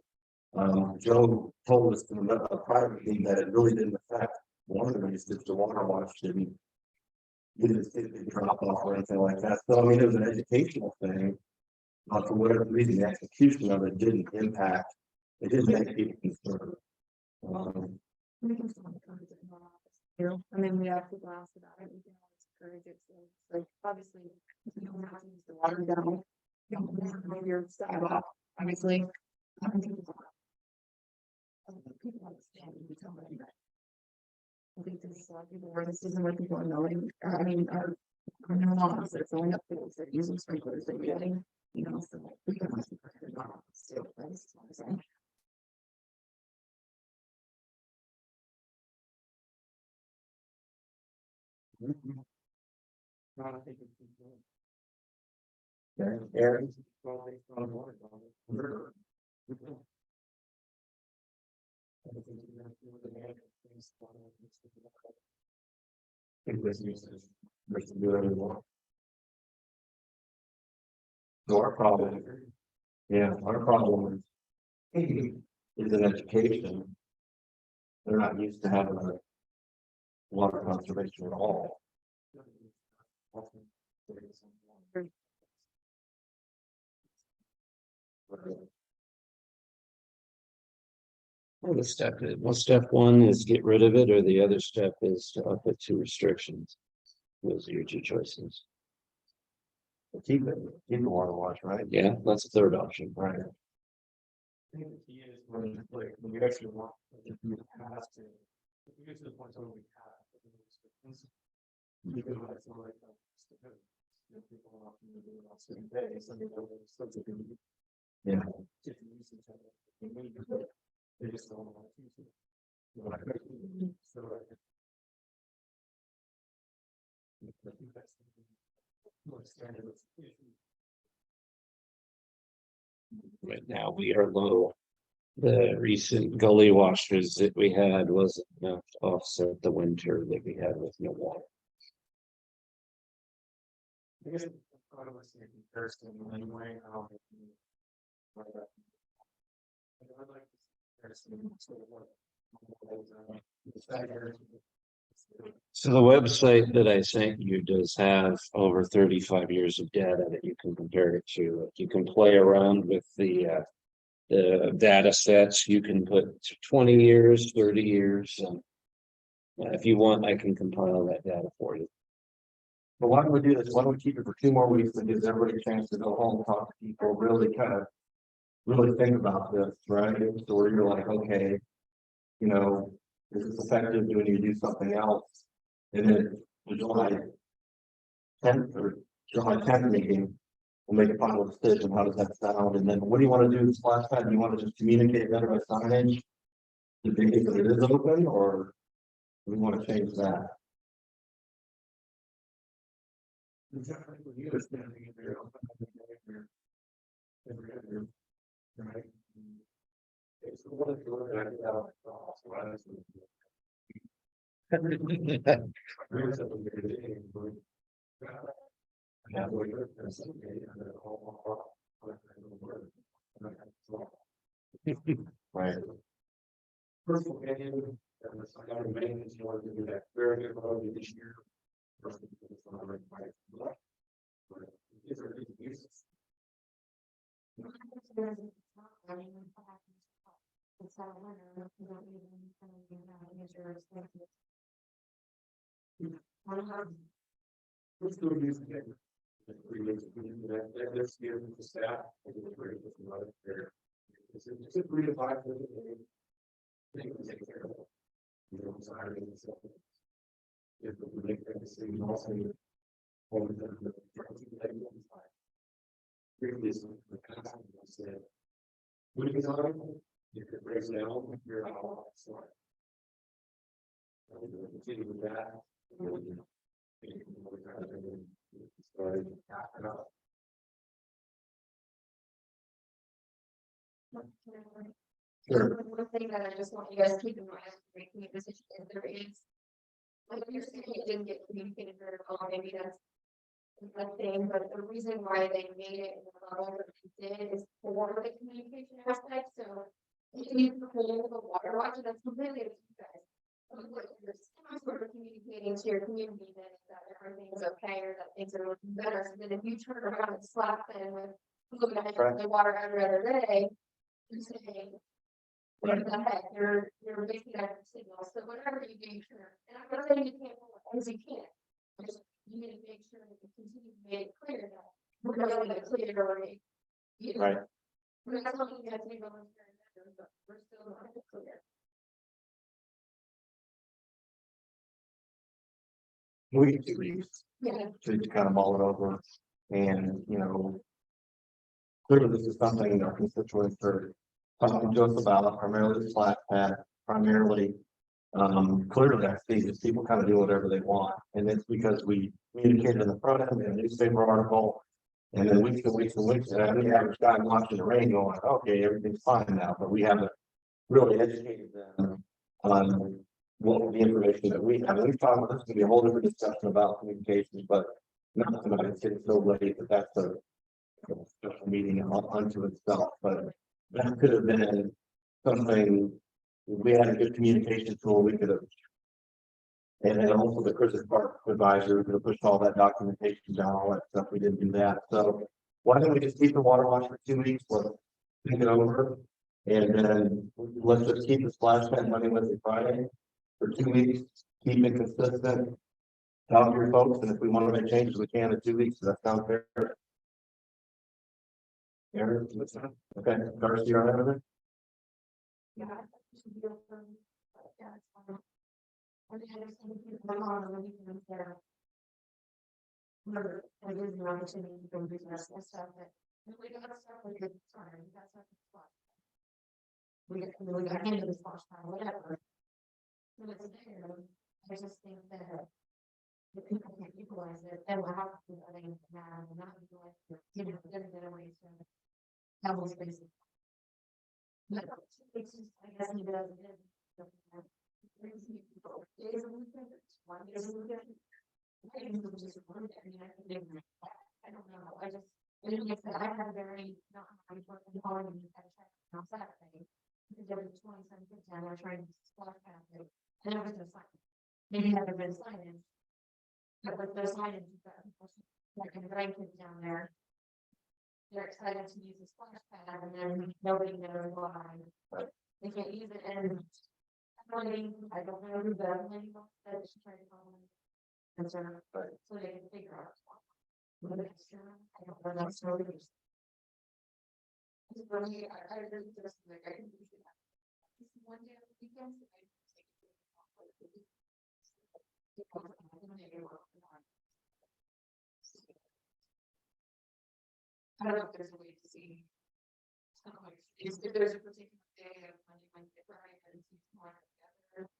Joe told us in a private meeting that it really didn't affect one of the reasons the water wash didn't. You didn't see it drop off or anything like that, so I mean, it was an educational thing. For whatever reason, the execution of it didn't impact, it didn't make people concerned. We can still encourage it in our office. I mean, we have people ask about it, we can always encourage it, so, like, obviously, if you don't have to use the water down. You don't have to move your sidewalk, obviously. I don't think it's a lot. People understand, we tell them that. I think there's a lot of people where this isn't what people are knowing, I mean, our laws, they're filling up pools, they're using sprinklers, they're getting, you know, so we can. Still, that's what I'm saying. Aaron. So our problem, yeah, our problem is in education. They're not used to having a water conservation at all. Well, step one is get rid of it, or the other step is to up it to restrictions. Those are your two choices. Keep the water wash, right? Yeah, that's the third option. Right. I think the key is when you actually want, if you have to, if you get to the point where we have. You can like, so like, people are often doing it on certain days, and yeah. They just don't want to use it. So, I think that's more standard. Right now, we are low. The recent gully washers that we had wasn't enough to offset the winter that we had with no water. I guess part of us in comparison anyway, So the website that I sent you does have over 35 years of data that you can compare it to. You can play around with the data sets, you can put 20 years, 30 years. If you want, I can compile that data for you. But why don't we do this? Why don't we keep it for 2 more weeks and gives everybody a chance to go home, talk to people, really think about this, right? So where you're like, okay, you know, is this effective? Do we need to do something else? And then the July 10th meeting, we'll make a final decision. How does that sound? And then what do you want to do this last time? Do you want to just communicate better by signage? Do you think that it is open, or do we want to change that? Right. So what if you look at it out? Right. First opinion, and the second maintenance, you want to do that very good road this year. First, it's not right. These are these uses. We're still using it. Let's give the staff. It's a 3 to 5. They can take care of it. You know, it's hard to say. If we make that decision also. Previously, the council said, "What is on it? If it breaks down, you're out of sorts." Continue with that. Started after all. Sure. One thing that I just want you guys to keep in mind, making a decision, if there is. Like you're saying, it didn't get communicated very well, maybe that's a thing, but the reason why they made it in the level that they did is for the communication aspect, so. If you pull the water watcher, that's completely up to you guys. Like you're sort of communicating to your community that everything's okay or that things are looking better, so then if you turn around and slap them with. Looking at the water every other day, you're saying. What the heck, you're basically out of signal, so whatever you do, sure, and I'm not saying you can't pull it, because you can't. Just, you need to make sure that you continue to make it clear that we're going to clear already. Right. We're not telling you guys to be voluntary, but we're still not clear. We can do Yeah. to kind of mull it over, and you know. Clearly, this is something that our constituents are talking to us about, primarily the flat pad, primarily. Clearly, I see is people kind of do whatever they want, and it's because we communicated in the front end, in a newspaper article. And then weeks and weeks and weeks, and the average guy watching the rain going, okay, everything's fine now, but we haven't really educated them on what the information that we have. And we've talked about this, gonna be a whole different discussion about communications, but not tonight, it's getting so late that that's a special meeting unto itself, but that could have been something, if we had a good communication tool, we could have. And then also the Christmas Park advisor, we could have pushed all that documentation down, all that stuff, we didn't do that, so. Why don't we just keep the water watch for 2 weeks, let's think it over. And then let's just keep the splash pad Monday, Wednesday, Friday for 2 weeks, keep it consistent. Talk to your folks, and if we want to make changes, we can in 2 weeks, does that sound fair? Aaron, okay, Darcy, you're on it? Yeah. it should be open, but yeah, it's fine. I mean, I just think if my mom and everything is there. Remember, I did the opportunity to go do this and stuff, but we got stuff like it, sorry, we got stuff. We got into the splash pad, whatever. So it's there, I just think that. The people can't utilize it, and we'll have to, I think, now, and not utilize it, you know, they're gonna ways to. Double spaces. But it's just, I guess he does it. Brings people, days a week, 1 day a week. I think it's just one day, I mean, I think they're like, I don't know, I didn't get that, I had a very, not, I was working hard and I checked on Saturday. Because there was 27 kids down there trying to splash pad it, and there was no sign. Maybe there had been signage. But with those signage, you've got, like, grandkids down there. they're excited to use the splash pad and then nobody knows why. They can't use it and I don't know who the anymore, that she tried to call them. Concern, but so they can figure out. What it's, I don't know, that's no good. For me, I really just like, I can do that. One day on the weekends, I take it. I don't know if there's a way to see. If there's a particular day of Monday, Wednesday, Friday, and it's more together.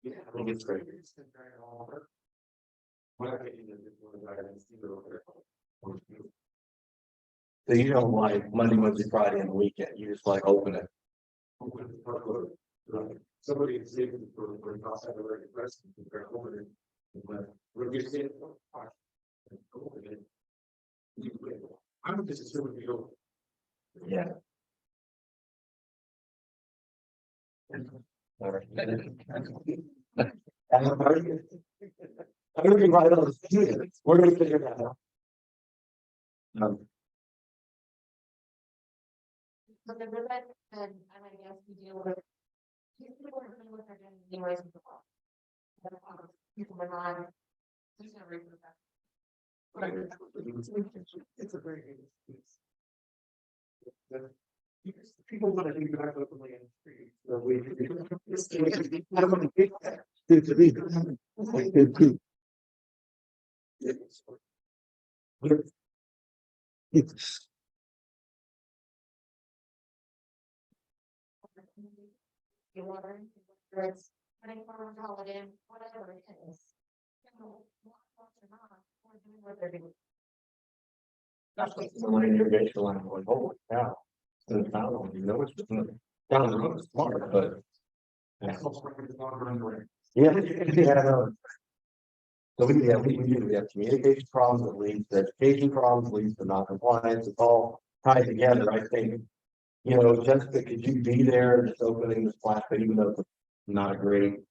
Yeah, I think it's great. So you don't like Monday, Wednesday, Friday and the weekend, you just like open it. Somebody is saving for outside the regular person, they're open it. We're just saying. I'm just assuming you go. Yeah. All right. I'm gonna be right on the student. We're gonna figure it out. So the rivet, and I guess we deal with. People are familiar with their anyways with the law. People are not. There's no reason for that. It's a very good excuse. People want to do back openly in the street. So we. I don't want to get that. You water, whether it's 24 holiday, whatever it is. You know, or not, or doing what they're doing. That's like someone in your irrigation line going, holy cow. And the town, you know, it's just down the road, it's smart, but. Yeah. So we have communication problems that leads to education problems, leads to non-compliance, it's all tied together, I think. You know, Jessica, could you be there just opening the splash pad, even though it's not a great.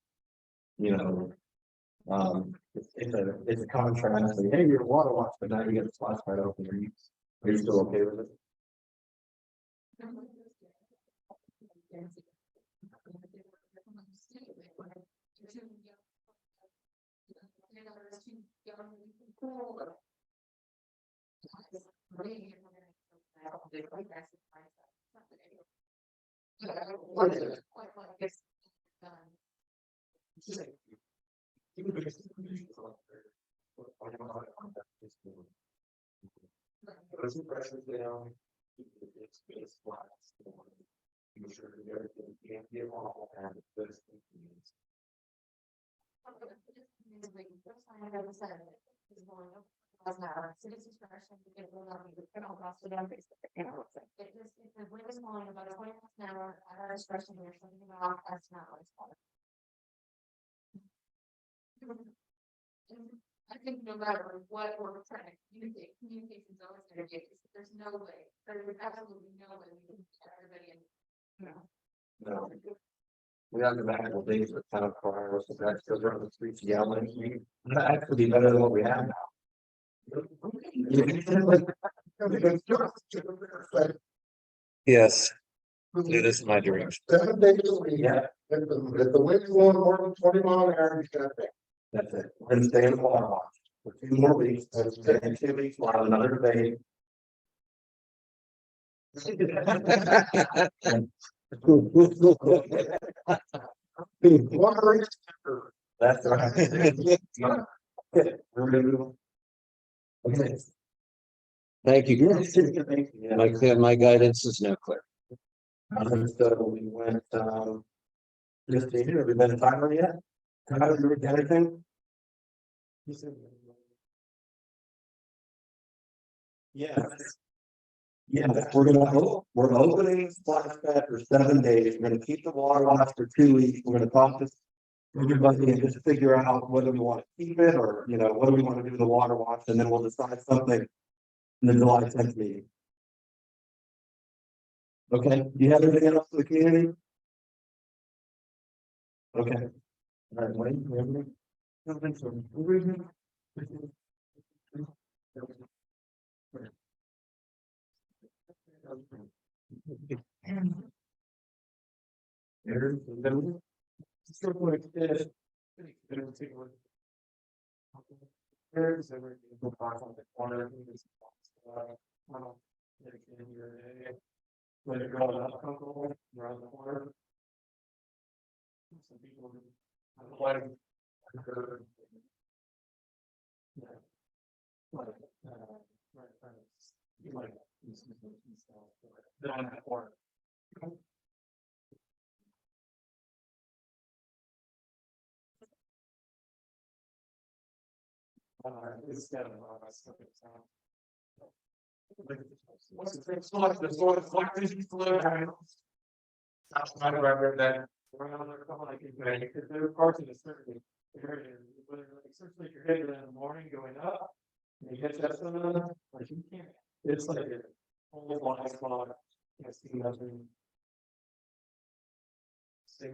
You know. It's a contrast, like, hey, you're a water watch, but now you get the splash pad open, are you still okay with it? Citizen's discretion to get one of the cost of them. It just, if the wind is blowing about 20 miles an hour, at our discretion, we're shutting it off, that's not what's called. I think no matter what we're trying to communicate, communication is always going to get, there's no way, there's absolutely no way we can get everybody in. No. We have the magical days with town cars, the guys still run the streets yelling, that actually be better than what we have now. Yes, it is my direction. 7 days a week, yeah, if the wind's blowing more than 20 miles an hour, you gotta think. That's it, we're gonna stay in the water watch for 2 more weeks, and in 2 weeks, we'll have another debate. That's right. Okay. Thank you. My guidance is now clear. So we went, just to hear, we've been a timer yet? Tyler, you got anything? Yeah. Yeah, we're opening the splash pad for 7 days. We're gonna keep the water watch for 2 weeks. We're gonna talk to everybody and just figure out whether we want to keep it or, what do we want to do with the water watch, and then we'll decide something in the July 10th meeting. Okay, do you have anything else for the community? Okay. All right, Wayne, you have anything? Nothing, so, Just real quick, there's everything go back on the corner. When you're going up, around the corner. Some people. Like. Yeah. Like, you like. They're on that corner. It's kind of, what's the thing, so like the sort of like this fluid. That's my record that. Around there, like, because there are parts of the certain area, but essentially you're heading in the morning going up. And you hit that like you can't, it's like a whole blind spot. I see nothing.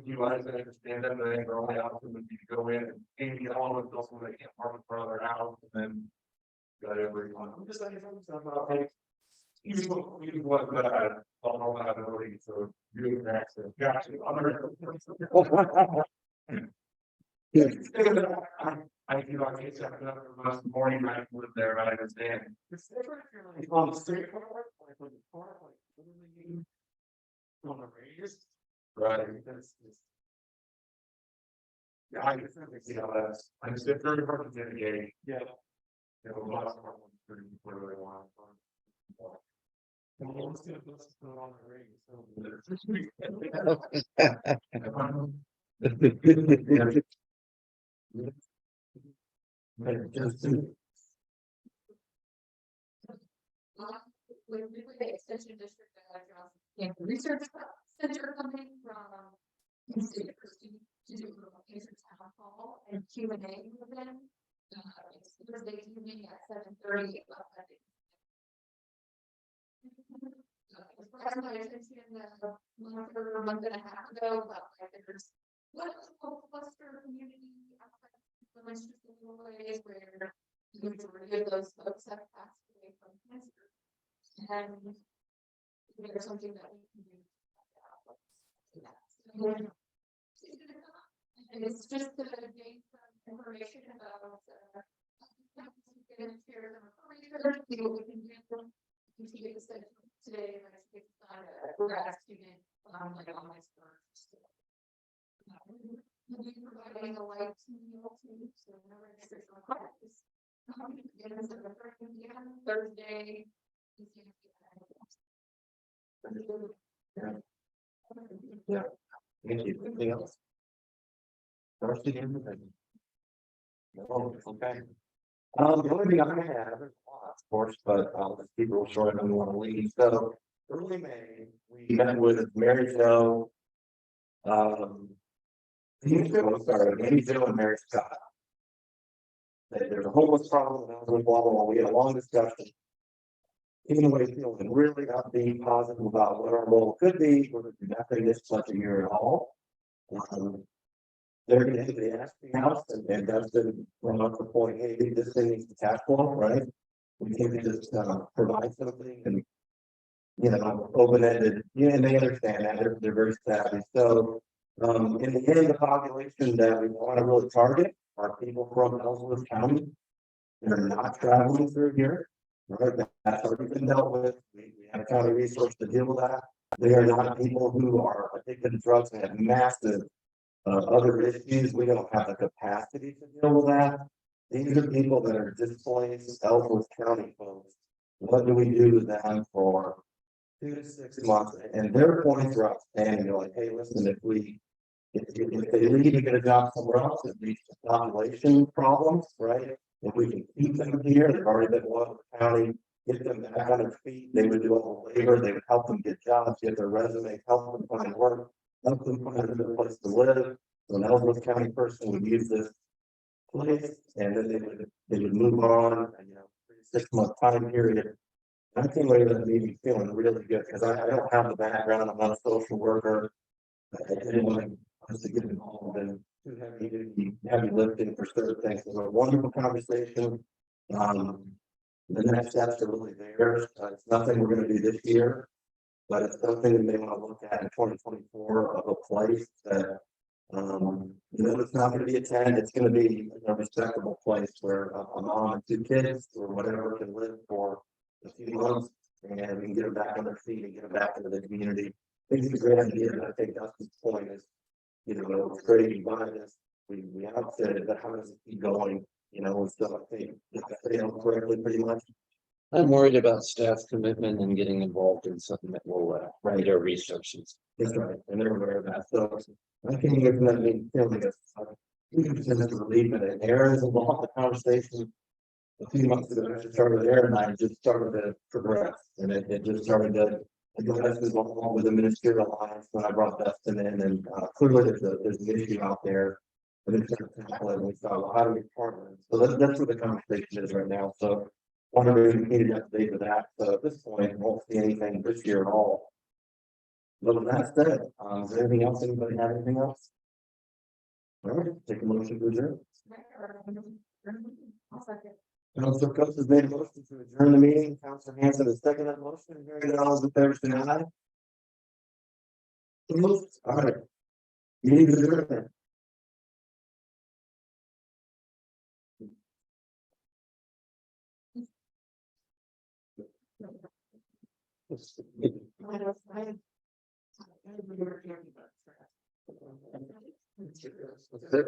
You guys understand that they go out and then you go in and maybe all of those when they can't park in front of their house and then. Got everyone. I'm just saying something about like. You what good I don't know how to really so you access. Got you. I do not get that most morning I live there, but I understand. It's different if you're like on the street park, like when you park, like literally on a radius. Right. That's just. Yeah, I just see how that's. I just did very hard to mitigate. Yeah. You know, lots of really want. Let's put it on the ring. With the extension district, research center coming from. To do a town hall and Q&A with them. It's Thursday evening at 7:30. My attention a month and a half ago about there's what cluster community outside of little ways where the majority of those folks have passed away from cancer. And there's something that we can do. And it's just to gain some information about share some information, see what we can do. Continue to study today, and I speak a grad student like on my first. We'll be providing a light meal too, so no registration required. Thursday. Yeah. Thank you. Anything else? Okay. The only thing I have, there's a lot, of course, but I'll just keep it real short. I don't want to leave. So early May, we met with Mary Jo. Amy Jo and Mary Scott. There's a homeless problem, blah, blah, blah. We had a long discussion. Even way feeling really upbeat, positive about what our role could be. We're going to do nothing this budget year at all. They're going to hit the asking house and Dustin brought up the point, hey, this thing needs to cash flow, right? We can just provide something and, open-ended, and they understand that, they're very savvy. So, in the end, the population that we want to really target are people from Ellsworth County. They're not traveling through here, right? That's already been dealt with. We have a county resource to deal with that. They are not people who are addicted to drugs and have massive other issues. We don't have the capacity to deal with that. These are people that are displaced Ellsworth County folks. What do we do with them for 2 to 6 months? And their points are outstanding. They're like, hey, listen, if they leave to get a job somewhere else, it leads to population problems, right? If we can keep them here, they've already been one of the county get them back on their feet, they would do all the labor, they would help them get jobs, get their resume, help them find work, help them find a good place to live. So an Ellsworth County person would use this place, and then they would move on, and, 6 month time period. I think that made me feeling really good, because I don't have the background, I'm not a social worker. I didn't want us to get involved in too heavy lifting for certain things. It was a wonderful conversation. The next steps are really there. It's nothing we're gonna do this year, but it's something we may want to look at in 2024 of a place that, it's not gonna be a tent, it's gonna be a respectable place where a mom and 2 kids or whatever can live for a few months, and we can get them back on their feet and get them back into the community. I think it's a great idea, and I think Dustin's point is, it's great you buy this, we outfit it, but how does it keep going? So I think, if I fail correctly, pretty much. I'm worried about staff commitment and getting involved in something that will, need our resources. That's right, and they're aware of that, so I think you're gonna be feeling a relief, and Aaron is involved in the conversation. A few months ago, I started there, and I just started to progress, and it just started to. Along with the ministerial alliance, when I brought Dustin in, and clearly there's an issue out there. And it's and we thought, well, how do we partner? So that's what the conversation is right now, so. One of the needed update with that, so at this point, I won't see anything this year at all. But with that said, is there anything else, anybody have anything else? All right, take a motion to adjourn. Councilor Coates has made a motion to adjourn the meeting, Councilor Hanson has seconded that motion, hearing none, all those in favor say aye. All right. Meeting is adjourned. That's it.